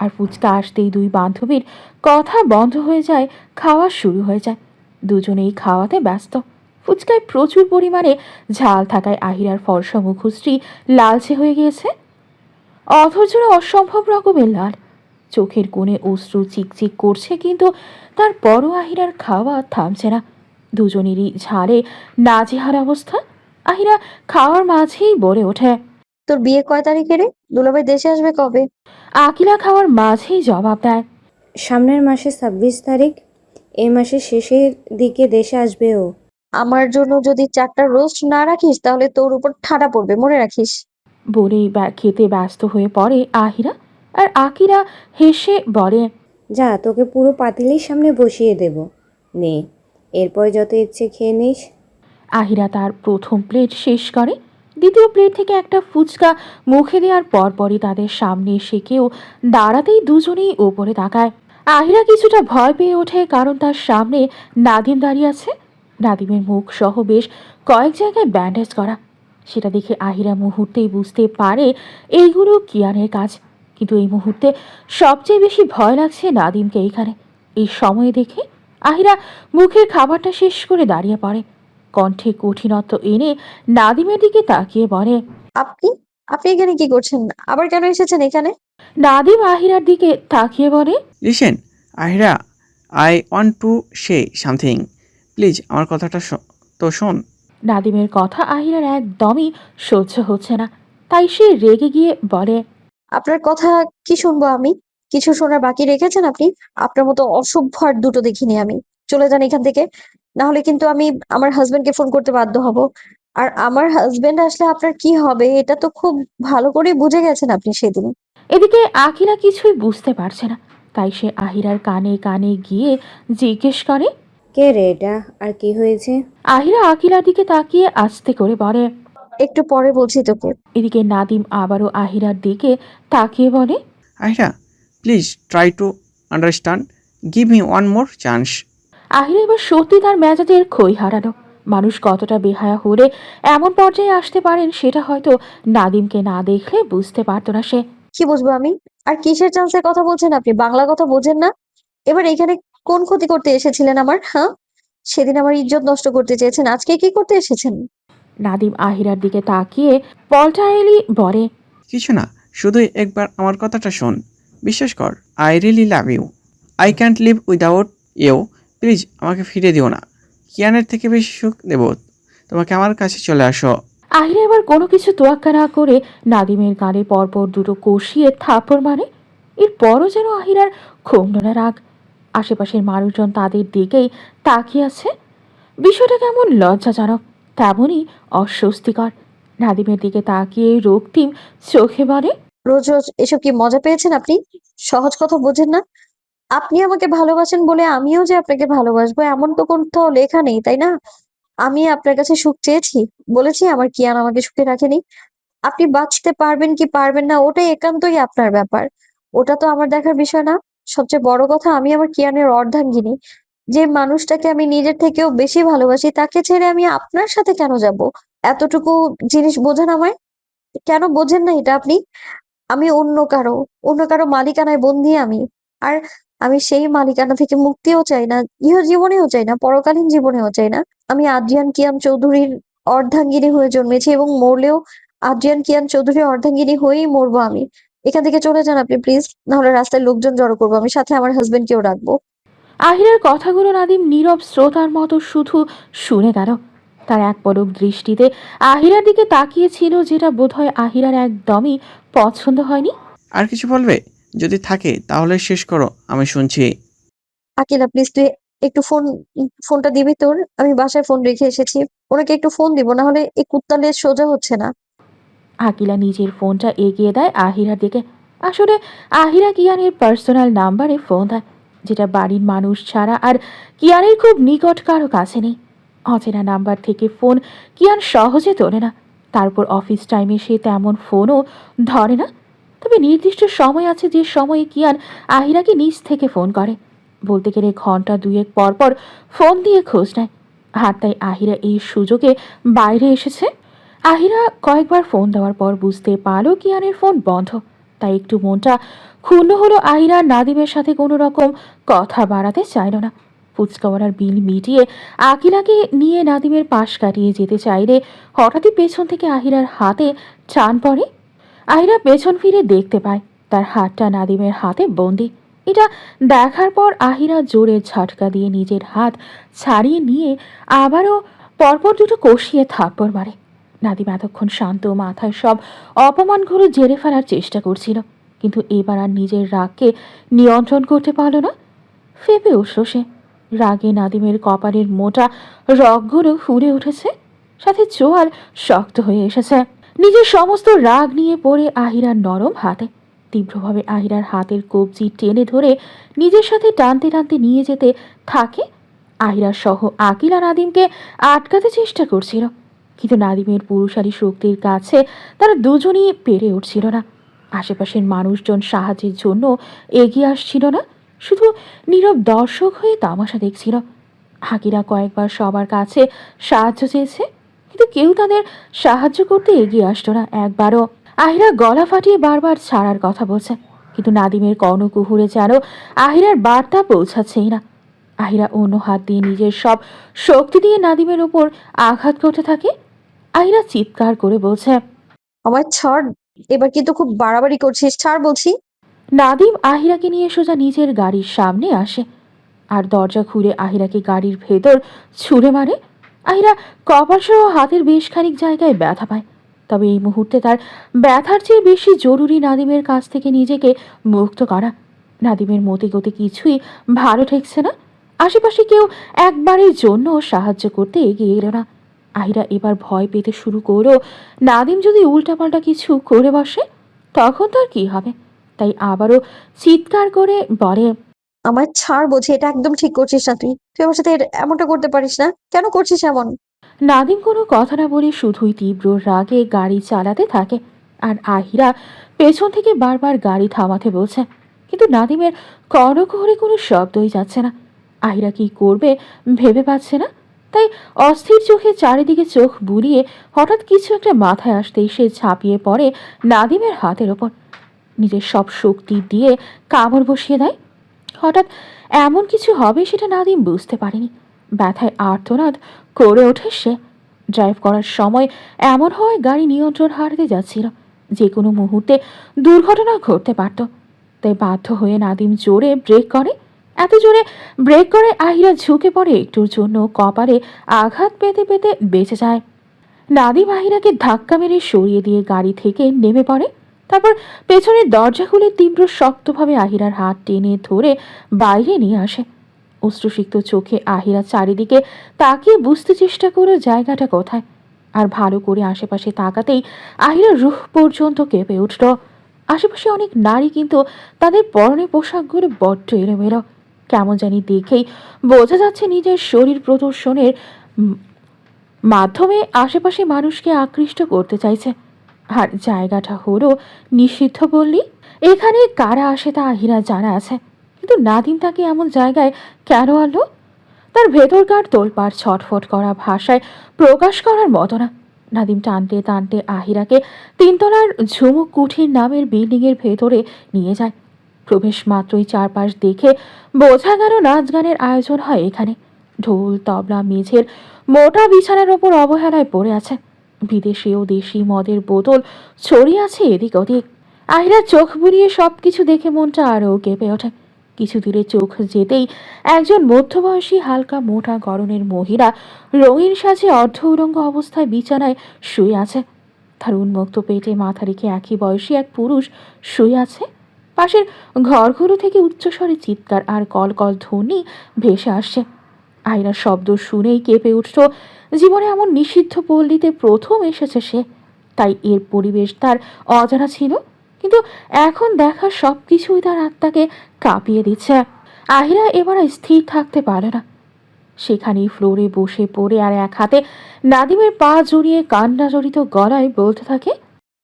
আর ফুচকা আসতেই দুই বান্ধবীর কথা বন্ধ হয়ে যায়, খাওয়া শুরু হয়ে যায়। দুজনেই খাওয়াতে ব্যস্ত। ফুচকায় প্রচুর পরিমাণে ঝাল থাকায় আহিরার ফর্সা মুখশ্রী লালচে হয়ে গিয়েছে, অধৈর্যরা অসম্ভব রকমের লাল। চোখের কোণে অশ্রু চিকচিক করছে, কিন্তু তার বড় আহিরার খাওয়া থামছে না। দুজনেরই ঝালে নাজেহাল অবস্থা। আহিরা খাওয়ার মাঝেই বলে ওঠে, তোর বিয়ে কয় তারিখে রে? দুলাভাই দেশে আসবে কবে? আকিলা খাওয়ার মাঝেই জবাব দেয়, সামনের মাসে 26 তারিখ। এই মাসের শেষের দিকে দেশে আসবে ও। আমার জন্য যদি 4টা রোস্ট না রাখিস তাহলে তোর উপর ঠাডা পড়বে, মনে রাখিস। বলেই খেতে ব্যস্ত হয়ে পড়ে আহিরা। আর আকিরা হেসে বলে, যা, তোকে পুরো পাতিলের সামনে বসিয়ে দেব, নে, এরপর যত ইচ্ছে খেয়ে নিস। আহিরা তার প্রথম প্লেট শেষ করে। দ্বিতীয় প্লেট থেকে একটা ফুচকা মুখে দেওয়ার পরপরই তাদের সামনে এসে কেউ দাঁড়াতেই দুজনেই ওপরে তাকায়। আহিরা কিছুটা ভয় পেয়ে ওঠে, কারণ তার সামনে নাদিম দাঁড়িয়ে আছে। নাদিমের মুখ সহ বেশ কয়েক জায়গায় ব্যান্ডেজ করা। সেটা দেখে আহিরা মুহূর্তেই বুঝতে পারে এইগুলো কিয়ানের কাজ। কিন্তু এই মুহূর্তে সবচেয়ে বেশি ভয় লাগছে নাদিমকে। এইখানে এই সময়ে দেখে আহিরা মুখের খাবারটা শেষ করে দাঁড়িয়ে পড়ে। কণ্ঠে কঠিনত্ব এনে নাদিমের দিকে তাকিয়ে বলে, আপনি আপনি এখানে কি করছেন? আবার কেন এসেছেন এখানে? নাদিম আহিরার দিকে তাকিয়ে বলে, listen Ahira, I want to say something, please আমার কথাটা তো শোন। নাদিমের কথা আহিরার একদমই সহ্য হচ্ছে না। তাই সে রেগে গিয়ে বলে, আপনার কথা কি শুনবো আমি? কিছু শোনার বাকি রেখেছেন আপনি? আপনার মতো অসভ্য আর দুটো দেখিনি আমি। চলে যান এখান থেকে, না হলে কিন্তু আমি আমার হাজবেন্ডকে ফোন করতে বাধ্য হব। আর আমার হাজবেন্ড আসলে আপনার কি হবে এটা তো খুব ভালো করে বুঝে গেছেন আপনি সেদিন। এদিকে আখিলা কিছুই বুঝতে পারছে না। তাই সে আহিরার কানে কানে গিয়ে জিজ্ঞেস করে। কে রে এটা, আর কি হয়েছে? আহিরা আখিলার দিকে তাকিয়ে আস্তে করে বলে, একটু পরে বলছি তোকে। এদিকে নাদিম আবারও আহিরার দিকে তাকিয়ে বলে, Ahira, please try to understand, give me one more chance. Ahira এবার সত্যি তার মেজাজের খই হারানো। মানুষ কতটা বেহায়া হলে এমন পর্যায়ে আসতে পারেন সেটা হয়তো নাদিমকে না দেখলে বুঝতে পারতো না সে। কি বুঝবো আমি? আর কিসের চান্সের কথা বলছেন আপনি? বাংলা কথা বোঝেন না? এবার এখানে কোন ক্ষতি করতে এসেছিলেন আমার, হ্যাঁ? সেদিন আমার ইজ্জত নষ্ট করতে চেয়েছেন, আজকে কি করতে এসেছেন? নাদিম আহিরার দিকে তাকিয়ে পলটাইলি বলে, কিছু না, শুধুই একবার আমার কথাটা শোন, বিশ্বাস কর, I really love you, I can't live without you, please আমাকে ফিরে দিও না, কিয়ানের থেকে বেশি সুখ দেব তোমাকে, আমার কাছে চলে আসো। আহিরা এবার কোনো কিছু তোয়াক্কা না করে নাদিমের গালে পরপর 2 কষিয়ে থাপ্পড় মারে। এরপরও যেন আহিরার ক্ষোভনা রাগ। আশেপাশের মানুষজন তাদের দিকেই তাকিয়ে আছে। বিষয়টা কেমন লজ্জাজনক, তেমনই অস্বস্তিকর। নাদিমের দিকে তাকিয়ে রক্তিম চোখে বলে, রোজ রোজ এসব কি মজা পেয়েছেন আপনি? সহজ কথা বোঝেন না? আপনি আমাকে ভালোবাসেন বলে আমিও যে আপনাকে ভালোবাসবো এমন তো কোথাও লেখা নেই, তাই না? আমি আপনার কাছে সুখ চেয়েছি, বলেছি আমার কিয়ান আমাকে সুখে রাখেনি। আপনি বাঁচতে পারবেন কি পারবেন না ওটা একান্তই আপনার ব্যাপার, ওটা তো আমার দেখার বিষয় না। সবচেয়ে বড় কথা, আমি আমার কিয়ানের অর্ধাঙ্গিনী। যে মানুষটাকে আমি নিজের থেকেও বেশি ভালোবাসি তাকে ছেড়ে আমি আপনার সাথে কেন যাব? এতটুকু জিনিস বোঝেন আমায়? কেন বোঝেন না এটা আপনি? আমি অন্য কারো মালিকানায় বন্দী আমি। আর আমি সেই মালিকানা থেকে মুক্তিও চাই না, ইহজীবনেও চাই না, পরকালীন জীবনেও চাই না। আমি আদ্রিয়ান কিয়ান চৌধুরীর অর্ধাঙ্গিনী হয়ে জন্মেছি এবং মরলেও আদ্রিয়ান কিয়ান চৌধুরীর অর্ধাঙ্গিনী হয়েই মরবো আমি। এখান থেকে চলে যান আপনি প্লিজ, নাহলে রাস্তায় লোকজন জড়ো করবো আমি, সাথে আমার হাজবেন্ডকেও রাখবো। আহিরার কথাগুলো নাদিম নীরব শ্রোতার মতো শুধু শুনে গেল। তার এক পলক দৃষ্টিতে আহিরার দিকে তাকিয়েছিল, যেটা বোধহয় আহিরার একদমই পছন্দ হয়নি। আর কিছু বলবে? যদি থাকে তাহলে শেষ করো, আমি শুনছি। আকিলা প্লিজ তুই একটু ফোনটা দিবি তোর? আমি বাসায় ফোন রেখে এসেছি, ওনাকে একটু ফোন দিব, না হলে এই কুত্তালে সোজা হচ্ছে না। আকিলা নিজের ফোনটা এগিয়ে দেয় আহিরার দিকে। আসলে আহিরা কিয়ানের পার্সোনাল নাম্বারে ফোন দেয়, যেটা বাড়ির মানুষ ছাড়া আর কিয়ানের খুব নিকট কারো কাছে নেই। অচেনা নাম্বার থেকে ফোন কিয়ান সহজে তোলে না। তারপর অফিস টাইমে সে তেমন ফোনও ধরে না। তবে নির্দিষ্ট সময় আছে যে সময়ে কিয়ান আহিরাকে নিজ থেকে ফোন করে। বলতে গেলে ঘন্টা দুয়েক পর পর ফোন দিয়ে খোঁজ নেয়। আর তাই আহিরা এই সুযোগে বাইরে এসেছে। আহিরা কয়েকবার ফোন দেওয়ার পর বুঝতে পারলো কিয়ানের ফোন বন্ধ। তাই একটু মনটা ক্ষুণ্ণ হলো। আহিরা নাদিমের সাথে কোনো রকম কথা বাড়াতে চাইল না। ফুচকাওয়ালার বিল মিটিয়ে আকিলাকে নিয়ে নাদিমের পাশ কাটিয়ে যেতে চাইলে হঠাৎই পেছন থেকে আহিরার হাতে টান পড়ে। আহিরা পেছন ফিরে দেখতে পায় তার হাতটা নাদিমের হাতে বন্দি। এটা দেখার পর আহিরা জোরে ঝটকা দিয়ে নিজের হাত ছাড়িয়ে নিয়ে আবারও পরপর দুটো কষিয়ে থাপ্পড় মারে। নাদিম এতক্ষণ শান্ত মাথায় সব অপমানগুলো জেরে ফেলার চেষ্টা করছিল, কিন্তু এবার আর নিজের রাগকে নিয়ন্ত্রণ করতে পারল না। ফেপে উঠল সে। রাগে নাদিমের কপালের মোটা রগগুলো ফুলে উঠেছে, সাথে চোয়াল শক্ত হয়ে এসেছে। নিজের সমস্ত রাগ নিয়ে পড়ে আহিরার নরম হাতে তীব্রভাবে আহিরার হাতের কবজি টেনে ধরে নিজের সাথে টানতে টানতে নিয়ে যেতে থাকে। আহিরা সহ আকিলা নাদিমকে আটকাতে চেষ্টা করছিল, কিন্তু নাদিমের পুরুষালী শক্তির কাছে তারা দুজনই পেরে উঠছিল না। আশেপাশের মানুষজন সাহায্যের জন্য এগিয়ে আসছিল না, শুধু নীরব দর্শক হয়ে তামাশা দেখছিল। আকিরা কয়েকবার সবার কাছে সাহায্য চেয়েছে, কিন্তু কেউ তাদের সাহায্য করতে এগিয়ে আসতো না একবারও। আহিরা গলা ফাটিয়ে বারবার ছাড়ার কথা বলছে, কিন্তু নাদিমের কর্ণকুহুরে যেন আহিরার বার্তা পৌঁছাচ্ছেই না। আহিরা অন্য হাত দিয়ে নিজের সব শক্তি দিয়ে নাদিমের ওপর আঘাত করতে থাকে। আহিরা চিৎকার করে বলছে, আমার ছাড়, এবার কিন্তু খুব বাড়াবাড়ি করছিস, ছাড় বলছি। নাদিম আহিরাকে নিয়ে সোজা নিজের গাড়ির সামনে আসে আর দরজা খুলে আহিরাকে গাড়ির ভেতর ছুঁড়ে মারে। আহিরা কপাল সহ হাতের বেশ খানিক জায়গায় ব্যথা পায়, তবে এই মুহূর্তে তার ব্যথার চেয়ে বেশি জরুরি নাদিমের কাছ থেকে নিজেকে মুক্ত করা। নাদিমের মতে গতি কিছুই ভালো ঠেকছে না। আশেপাশে কেউ একবারের জন্য সাহায্য করতে এগিয়ে এলো না। আহিরা এবার ভয় পেতে শুরু করলো, নাদিম যদি উল্টাপাল্টা কিছু করে বসে তখন তার কি হবে। তাই আবারও চিৎকার করে বলে, আমার ছাড় বলছি, এটা একদম ঠিক করছিস না তুই, তুই আমার সাথে এমনটা করতে পারিস না, কেন করছিস এমন? নাদিম কোনো কথা না বলে শুধুই তীব্র রাগে গাড়ি চালাতে থাকে। আর আহিরা পেছন থেকে বারবার গাড়ি থামাতে বলছে, কিন্তু নাদিমের কর্ণকুহরে কোনো শব্দই যাচ্ছে না। আহিরা কি করবে ভেবে পাচ্ছে না, তাই অস্থির চোখে চারিদিকে চোখ বুলিয়ে হঠাৎ কিছু একটা মাথায় আসতেই সে ঝাঁপিয়ে পড়ে নাদিমের হাতের ওপর। নিজের সব শক্তি দিয়ে কামড় বসিয়ে দেয়। হঠাৎ এমন কিছু হবে সেটা নাদিম বুঝতে পারেনি। ব্যথায় আর্তনাদ করে ওঠে সে। ড্রাইভ করার সময় এমন হয় গাড়ি নিয়ন্ত্রণ হারাতে যাচ্ছিল, যে কোনো মুহূর্তে দুর্ঘটনা ঘটতে পারত। তাই বাধ্য হয়ে নাদিম জোরে ব্রেক করে। এত জোরে ব্রেক করে আহিরা ঝুঁকে পড়ে, একটুর জন্য কপালে আঘাত পেতে পেতে বেঁচে যায়। নাদিম আহিরাকে ধাক্কা মেরে সরিয়ে দিয়ে গাড়ি থেকে নেমে পড়ে। তারপর পেছনের দরজা খুলে তীব্র শক্তভাবে আহিরার হাত টেনে ধরে বাইরে নিয়ে আসে। অশ্রুসিক্ত চোখে আহিরা চারিদিকে তাকিয়ে বুঝতে চেষ্টা করো জায়গাটা কোথায়। আর ভালো করে আশেপাশে তাকাতেই আহিরার রুহ পর্যন্ত কেঁপে উঠল। আশেপাশে অনেক নারী, কিন্তু তাদের পরনে পোশাকগুলো বড্ড এলোমেলো। কেমন জানি দেখেই বোঝা যাচ্ছে নিজের শরীর প্রদর্শনের মাধ্যমে আশেপাশে মানুষকে আকৃষ্ট করতে চাইছে। আর জায়গাটা হলো নিষিদ্ধ বললি। এখানে কারা আসে তা আহিরা জানা আছে, কিন্তু নাদিম তাকে এমন জায়গায় কেন আনলো? তার ভেতরকার তোলপাড় ছটফট করা ভাষায় প্রকাশ করার মতো না। নাদিম টানতে টানতে আহিরাকে তিনতলার ঝুমুক কুঠির নামের বিল্ডিংয়ের ভেতরে নিয়ে যায়। প্রবেশ মাত্রই চারপাশ দেখে বোঝা গেল নাচ গানের আয়োজন হয় এখানে। ঢোল তবলা মেঝের মোটা বিছানার ওপর অবহেলায় পড়ে আছে। বিদেশি ও দেশি মদের বোতল ছড়িয়ে আছে এদিক ওদিক। আহিরা চোখ বুলিয়ে সবকিছু দেখে মনটা আরও কেঁপে ওঠে। কিছু দূরে চোখ যেতেই একজন মধ্যবয়সী হালকা মোটা গড়নের মহিলা রঙিন সাজে অর্ধ উলঙ্গ অবস্থায় বিছানায় শুয়ে আছে। তার উন্মুক্ত পেটে মাথা রেখে একই বয়সী এক পুরুষ শুয়ে আছে। পাশের ঘরগুলো থেকে উচ্চস্বরে চিৎকার আর কলকল ধ্বনি ভেসে আসছে। আয়নার শব্দ শুনেই কেঁপে উঠল। জীবনে এমন নিষিদ্ধ পল্লীতে প্রথম এসেছে সে, তাই এর পরিবেশ তার অজানা ছিল। কিন্তু এখন দেখা সব কিছুই তার আত্মাকে কাঁপিয়ে দিচ্ছে। আহিরা এবার আর স্থির থাকতে পারে না। সেখানেই ফ্লোরে বসে পড়ে আর এক হাতে নাদিমের পা জড়িয়ে কান্না জড়িত গলায় বলতে থাকে,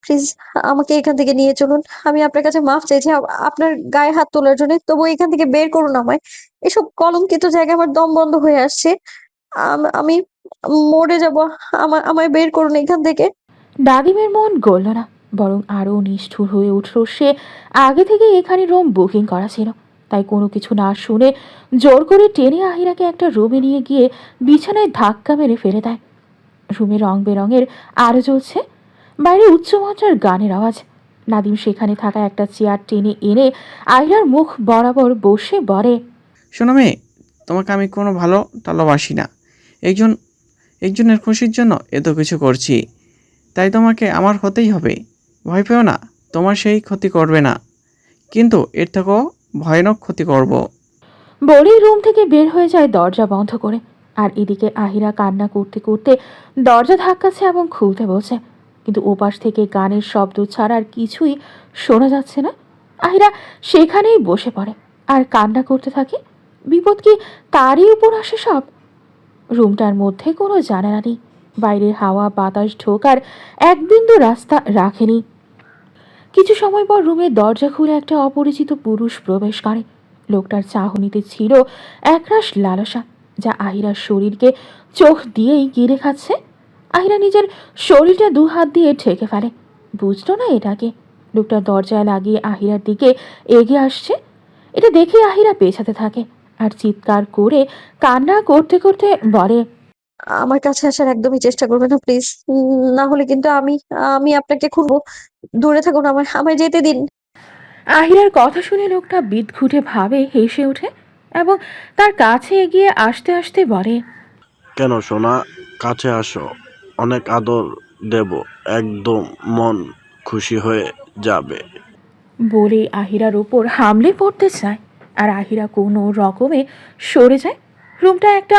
প্লিজ আমাকে এখান থেকে নিয়ে চলুন। আমি আপনার কাছে মাফ চাইছি আপনার গায়ে হাত তোলার জন্য, তবু এখান থেকে বের করুন আমায়। এসব কলঙ্কিত জায়গায় আমার দম বন্ধ হয়ে আসছে। আমি মরে যাব। আমায় বের করুন এখান থেকে। নাদিমের মন গলল না, বরং আরও নিষ্ঠুর হয়ে উঠল। সে আগে থেকে এখানে রুম বুকিং করা ছিল, তাই কোনো কিছু না শুনে জোর করে টেনে আহিরাকে একটা রুমে নিয়ে গিয়ে বিছানায় ধাক্কা মেরে ফেলে দেয়। রুমে রং বেরঙের আলো জ্বলছে, বাইরে উচ্চমাত্রার গানের আওয়াজ। নাদিম সেখানে থাকা একটা চেয়ার টেনে এনে আহিরার মুখ বরাবর বসে বলে, শোনো মেয়ে, তোমাকে আমি কোনো ভালোবাসি না। একজন একজনের খুশির জন্য এত কিছু করছি, তাই তোমাকে আমার হতেই হবে। ভয় পেও না, তোমার সেই ক্ষতি করবে না, কিন্তু এর থেকেও ভয়ানক ক্ষতি করব। বলেই রুম থেকে বের হয়ে যায় দরজা বন্ধ করে। আর এদিকে আহিরা কান্না করতে করতে দরজা ধাক্কাচ্ছে এবং খুলতে বলছে, কিন্তু ওপাশ থেকে গানের শব্দ ছাড়া আর কিছুই শোনা যাচ্ছে না। আহিরা সেখানেই বসে পড়ে আর কান্না করতে থাকে। বিপদ কি তারই উপর আসে সব? রুমটার মধ্যে কোনো জানালা নেই, বাইরের হাওয়া বাতাস ঢোকার এক বিন্দু রাস্তা রাখেনি। কিছু সময় পর রুমের দরজা খুলে একটা অপরিচিত পুরুষ প্রবেশ করে। লোকটার চাহনিতে ছিল একরাশ লালসা, যা আহিরার শরীরকে চোখ দিয়েই গিলে খাচ্ছে। আহিরা নিজের শরীরটা দু হাত দিয়ে ঢেকে ফেলে। বুঝলো না এটাকে। লোকটা দরজায় লাগিয়ে আহিরার দিকে এগিয়ে আসছে। এটা দেখে আহিরা পেছাতে থাকে আর চিৎকার করে কান্না করতে করতে বলে, আমার কাছে আসার একদমই চেষ্টা করবেন না প্লিজ। না হলে কিন্তু আমি আমি আপনাকে খুনবো। দূরে থাকুন, আমায় যেতে দিন। আহিরার কথা শুনে লোকটা বিদঘুটে ভাবে হেসে ওঠে এবং তার কাছে এগিয়ে আসতে আসতে বলে, কেন সোনা, কাছে আসো, অনেক আদর দেব, একদম মন খুশি হয়ে যাবে। বলে আহিরার ওপর হামলে পড়তে চায়। আর আহিরা কোনো রকমে সরে যায়। রুমটা একটা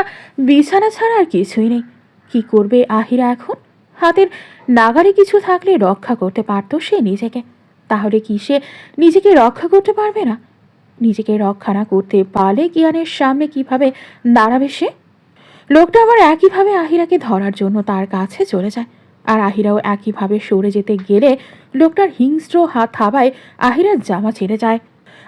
বিছানা ছাড়া আর কিছুই নেই। কি করবে আহিরা এখন? হাতের নাগারে কিছু থাকলে রক্ষা করতে পারত সে নিজেকে। তাহলে কি সে নিজেকে রক্ষা করতে পারবে না? নিজেকে রক্ষা না করতে পারলে কিয়ানের সামনে কিভাবে দাঁড়াবে সে? লোকটা আবার একইভাবে আহিরাকে ধরার জন্য তার কাছে চলে যায়। আর আহিরাও একইভাবে সরে যেতে গেলে লোকটার হিংস্র হাত থাবায় আহিরার জামা ছেড়ে যায়।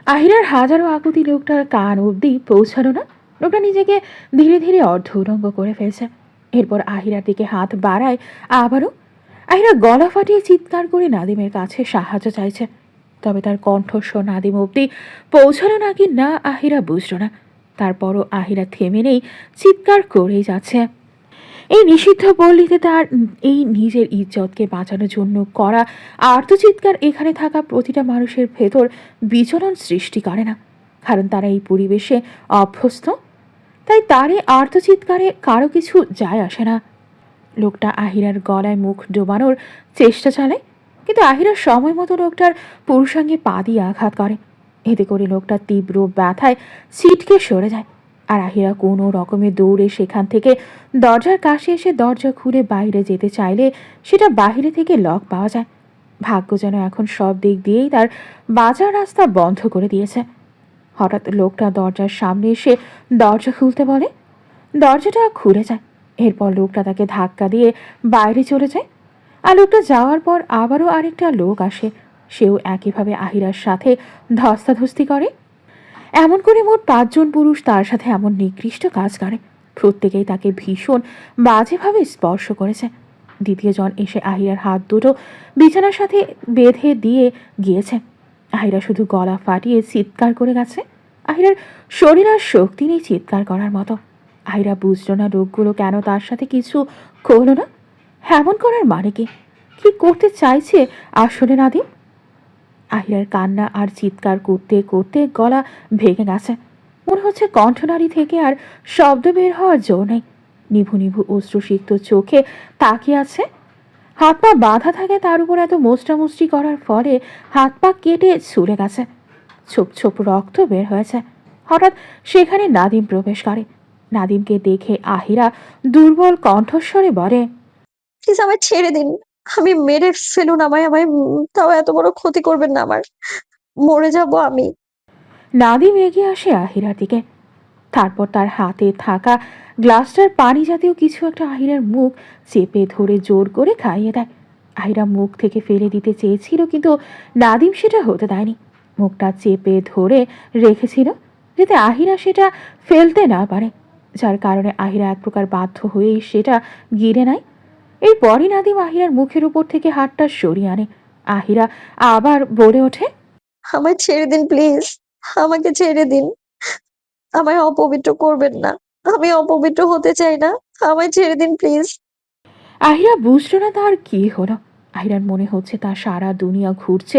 আহিরার হাজারো আকুতি লোকটার কান অবধি পৌঁছালো না। লোকটা নিজেকে ধীরে ধীরে অর্ধ উলঙ্গ করে ফেলছে। এরপর আহিরার দিকে হাত বাড়ায় আবারও। আহিরা গলা ফাটিয়ে চিৎকার করে নাদিমের কাছে সাহায্য চাইছে, তবে তার কণ্ঠস্বর নাদিম অবধি পৌঁছালো নাকি না আহিরা বুঝল না। তারপরও আহিরা থেমে নেই, চিৎকার করেই যাচ্ছে। এই নিষিদ্ধ পল্লীতে তার এই নিজের ইজ্জতকে বাঁচানোর জন্য করা আর্তচিৎকার এখানে থাকা প্রতিটা মানুষের ভেতর বিচলন সৃষ্টি করে না, কারণ তারা এই পরিবেশে অভ্যস্ত। তাই তার এই আর্তচিৎকারে কারো কিছু যায় আসে না। লোকটা আহিরার গলায় মুখ ডোবানোর চেষ্টা চালায়, কিন্তু আহিরার সময় মতো লোকটার পুরুষাঙ্গে পা দিয়ে আঘাত করে। এতে করে লোকটা তীব্র ব্যথায় ছিটকে সরে যায়। আর আহিরা কোনো রকমে দৌড়ে সেখান থেকে দরজার কাছে এসে দরজা খুলে বাইরে যেতে চাইলে সেটা বাইরে থেকে লক পাওয়া যায়। ভাগ্য যেন এখন সব দিক দিয়েই তার বাঁচার রাস্তা বন্ধ করে দিয়েছে। হঠাৎ লোকটা দরজার সামনে এসে দরজা খুলতে বলে। দরজাটা খুলে যায়। এরপর লোকটা তাকে ধাক্কা দিয়ে বাইরে চলে যায়। আর লোকটা যাওয়ার পর আবারও আরেকটা লোক আসে। সেও একইভাবে আহিরার সাথে ধস্তাধস্তি করে। এমন করে মোট 5 জন পুরুষ তার সাথে এমন নিকৃষ্ট কাজ করে। প্রত্যেকেই তাকে ভীষণ বাজেভাবে স্পর্শ করেছে। দ্বিতীয় জন এসে আহিরার হাত দুটো বিছানার সাথে বেঁধে দিয়ে গিয়েছে। আহিরা শুধু গলা ফাটিয়ে চিৎকার করে গেছে। আহিরার শরীর আর শক্তি নেই চিৎকার করার মতো। আহিরা বুঝল না লোকগুলো কেন তার সাথে কিছু করলো না। এমন করার মানে কি? কি করতে চাইছে আসলে নাদিম? আহিরার কান্না আর চিৎকার করতে করতে গলা ভেঙে গেছে। মনে হচ্ছে কণ্ঠনালী থেকে আর শব্দ বের হওয়ার জো নেই। নিভু নিভু অশ্রুসিক্ত চোখে তাকিয়ে আছে। হাত পা বাঁধা থাকে, তার উপর এত মোস্টামুষ্টি করার ফলে হাত পা কেটে ছুলে গেছে। ছোপ ছোপ রক্ত বের হয়েছে। হঠাৎ সেখানে নাদিম প্রবেশ করে। নাদিমকে দেখে আহিরা দুর্বল কণ্ঠস্বরে বলে, প্লিজ আমায় ছেড়ে দিন। আমি মেরে ফেলুন আমায়, আমায় তাও এত বড় ক্ষতি করবেন না আমার। মরে যাব আমি। নাদিম এগিয়ে আসে আহিরার দিকে। তারপর তার হাতে থাকা গ্লাসটার পানি জাতীয় কিছু একটা আহিরার মুখ চেপে ধরে জোর করে খাইয়ে দেয়। আহিরা মুখ থেকে ফেলে দিতে চেয়েছিল, কিন্তু নাদিম সেটা হতে দেয়নি। মুখটা চেপে ধরে রেখেছিল যাতে আহিরা সেটা ফেলতে না পারে, যার কারণে আহিরা এক প্রকার বাধ্য হয়েই সেটা গিলে নেয়। এরপরই নাদিম আহিরার মুখের উপর থেকে হাতটা সরিয়ে আনে। আহিরা আবার বলে ওঠে, আমায় ছেড়ে দিন প্লিজ। আমাকে ছেড়ে দিন। আমায় অপবিত্র করবেন না। আমি অপবিত্র হতে চাই না। আমায় ছেড়ে দিন প্লিজ। আহিরা বুঝল না তার কি হলো। আহিরার মনে হচ্ছে তার সারা দুনিয়া ঘুরছে,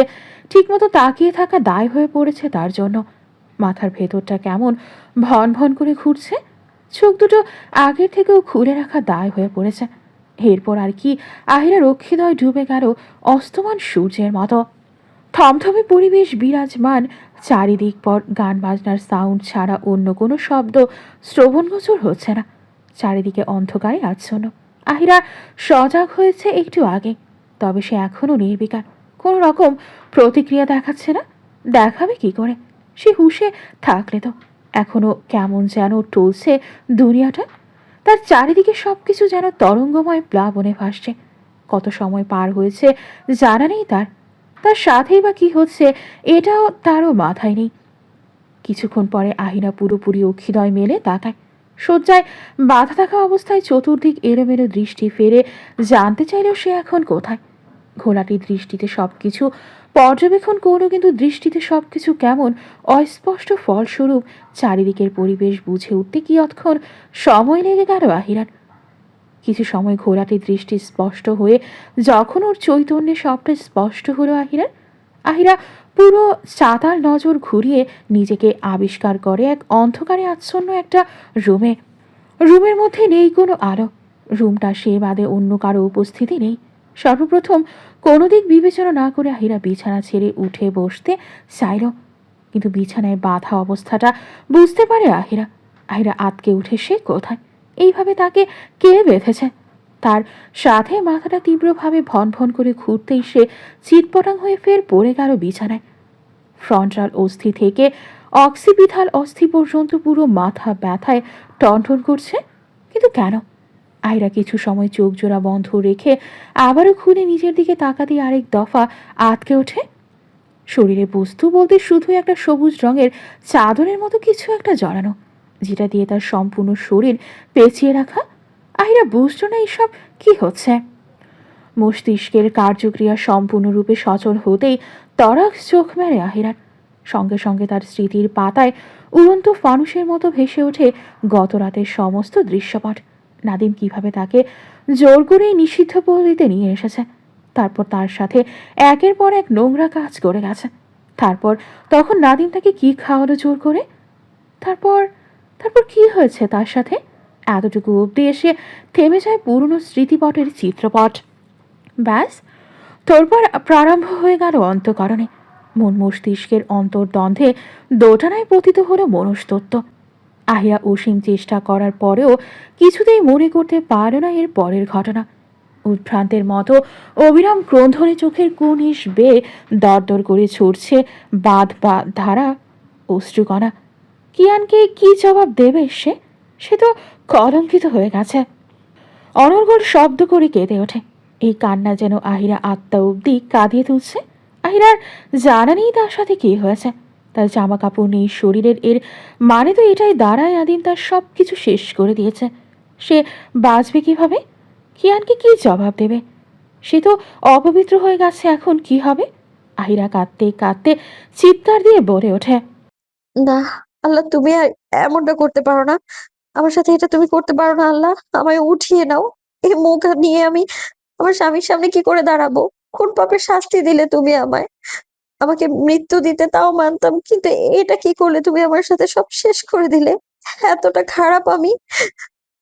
ঠিকমতো তাকিয়ে থাকা দায় হয়ে পড়েছে তার জন্য। মাথার ভেতরটা কেমন ভন ভন করে ঘুরছে। চোখ দুটো আগের থেকেও খুলে রাখা দায় হয়ে পড়েছে। এরপর আর কি আহিরার অক্ষিদয় ডুবে গেল অস্তমান সূর্যের মতো। থমথমে পরিবেশ বিরাজমান, চারিদিক পর গান বাজনার সাউন্ড ছাড়া অন্য কোনো শব্দ শ্রবণগোচর হচ্ছে না। চারিদিকে অন্ধকারে আচ্ছন্ন। আহিরা সজাগ হয়েছে একটু আগে, তবে সে এখনও নির্বিকার। কোনো রকম প্রতিক্রিয়া দেখাচ্ছে না। দেখাবে কি করে? সে হুঁশে থাকলে তো। এখনো কেমন যেন টলছে দুনিয়াটা। তার চারিদিকে সবকিছু যেন তরঙ্গময় প্লাবনে ভাসছে। কত সময় পার হয়েছে জানা নেই তার। তার সাথেই বা কি হচ্ছে এটাও তারও মাথায় নেই। কিছুক্ষণ পরে আহিরা পুরোপুরি অক্ষিদয় মেলে তাকায়। শয্যায় বাধা থাকা অবস্থায় চতুর্দিক এলোমেলো দৃষ্টি ফেরে জানতে চাইলেও সে এখন কোথায়। ঘোলাটি দৃষ্টিতে সবকিছু পর্যবেক্ষণ করলো, কিন্তু দৃষ্টিতে সবকিছু কেমন অস্পষ্ট। ফলস্বরূপ চারিদিকের পরিবেশ বুঝে উঠতে কিয়ৎক্ষণ সময় লেগে গেল আহিরার। কিছু সময় ঘোলাটির দৃষ্টি স্পষ্ট হয়ে যখন ওর চৈতন্যে সবটা স্পষ্ট হলো আহিরার, আহিরা পুরো চাতাল নজর ঘুরিয়ে নিজেকে আবিষ্কার করে এক অন্ধকারে আচ্ছন্ন একটা রুমে। রুমের মধ্যে নেই কোনো আলো। রুমটা সে বাদে অন্য কারো উপস্থিতি নেই। সর্বপ্রথম কোনো দিক বিবেচনা না করে আহিরা বিছানা ছেড়ে উঠে বসতে চাইল, কিন্তু বিছানায় বাঁধা অবস্থাটা বুঝতে পারে আহিরা। আহিরা আতকে উঠে সে কোথায়, এইভাবে তাকে কে বেঁধেছে। তার সাথে মাথাটা তীব্রভাবে ভন ভন করে ঘুরতেই সে চিৎপটাং হয়ে ফের পড়ে গেল বিছানায়। ফ্রন্টাল অস্থি থেকে অক্সিপিটাল অস্থি পর্যন্ত পুরো মাথা ব্যথায় টনটন করছে। কিন্তু কেন? আহিরা কিছু সময় চোখ জোড়া বন্ধ রেখে আবারও খুলে নিজের দিকে তাকাতে আরেক দফা আটকে ওঠে। শরীরে বস্তু বলতে শুধু একটা সবুজ রঙের চাদরের মতো কিছু একটা জড়ানো, যেটা দিয়ে তার সম্পূর্ণ শরীর পেঁচিয়ে রাখা। আহিরা বুঝল না এইসব কি হচ্ছে। মস্তিষ্কের কার্যক্রিয়া সম্পূর্ণরূপে সচল হতেই তরাক চোখ মেরে আহিরার। সঙ্গে সঙ্গে তার স্মৃতির পাতায় উড়ন্ত ফানুসের মতো ভেসে ওঠে গত রাতের সমস্ত দৃশ্যপট। নাদিম কিভাবে তাকে জোর করেই নিষিদ্ধ পল্লীতে নিয়ে এসেছে, তারপর তার সাথে একের পর এক নোংরা কাজ করে গেছে। তারপর তখন নাদিম তাকে কি খাওয়ালো জোর করে। তারপর তারপর কি হয়েছে তার সাথে? এতটুকু অবধি এসে থেমে যায় পুরনো স্মৃতিপটের চিত্রপট। ব্যাস, তোরপর প্রারম্ভ হয়ে গেল অন্তঃকরণে। মন মস্তিষ্কের অন্তর্দ্বন্দ্বে দোটানায় পতিত হলো মনস্তত্ত্ব। আহিরা অসীম চেষ্টা করার পরেও কিছুতেই মনে করতে পারল না এর পরের ঘটনা। উদ্ভ্রান্তের মতো অবিরাম ক্রন্ধনে চোখের কুনিশ বেয়ে দরদর করে ছুটছে বাঁধ বা ধারা অশ্রুকণা। কিয়ানকে কি জবাব দেবে সে? সে তো কলঙ্কিত হয়ে গেছে। অনর্গল শব্দ করে কেঁদে ওঠে। এই কান্না যেন আহিরা আত্মা অব্দি কাঁদিয়ে তুলছে। আহিরার জানা নেই তার সাথে কি হয়েছে। তার জামা কাপড় নেই শরীরের, এর মানে তো এটাই দাঁড়ায় আদিন তার সব কিছু শেষ করে দিয়েছে। সে বাঁচবে কিভাবে? কিয়ানকে কি জবাব দেবে? সে তো অপবিত্র হয়ে গেছে, এখন কি হবে? আহিরা কাঁদতে কাঁদতে চিৎকার দিয়ে বলে ওঠে। না, আল্লাহ তুমি আর এমনটা করতে পারো না। আমার সাথে এটা তুমি করতে পারো না আল্লাহ। আমায় উঠিয়ে নাও। এই মুখ নিয়ে আমি আমার স্বামীর সামনে কি করে দাঁড়াবো? কোন পাপের শাস্তি দিলে তুমি আমায়? আমাকে মৃত্যু দিতে তাও মানতাম, কিন্তু এটা কি করলে তুমি আমার সাথে সব শেষ করে দিলে। এতটা খারাপ আমি।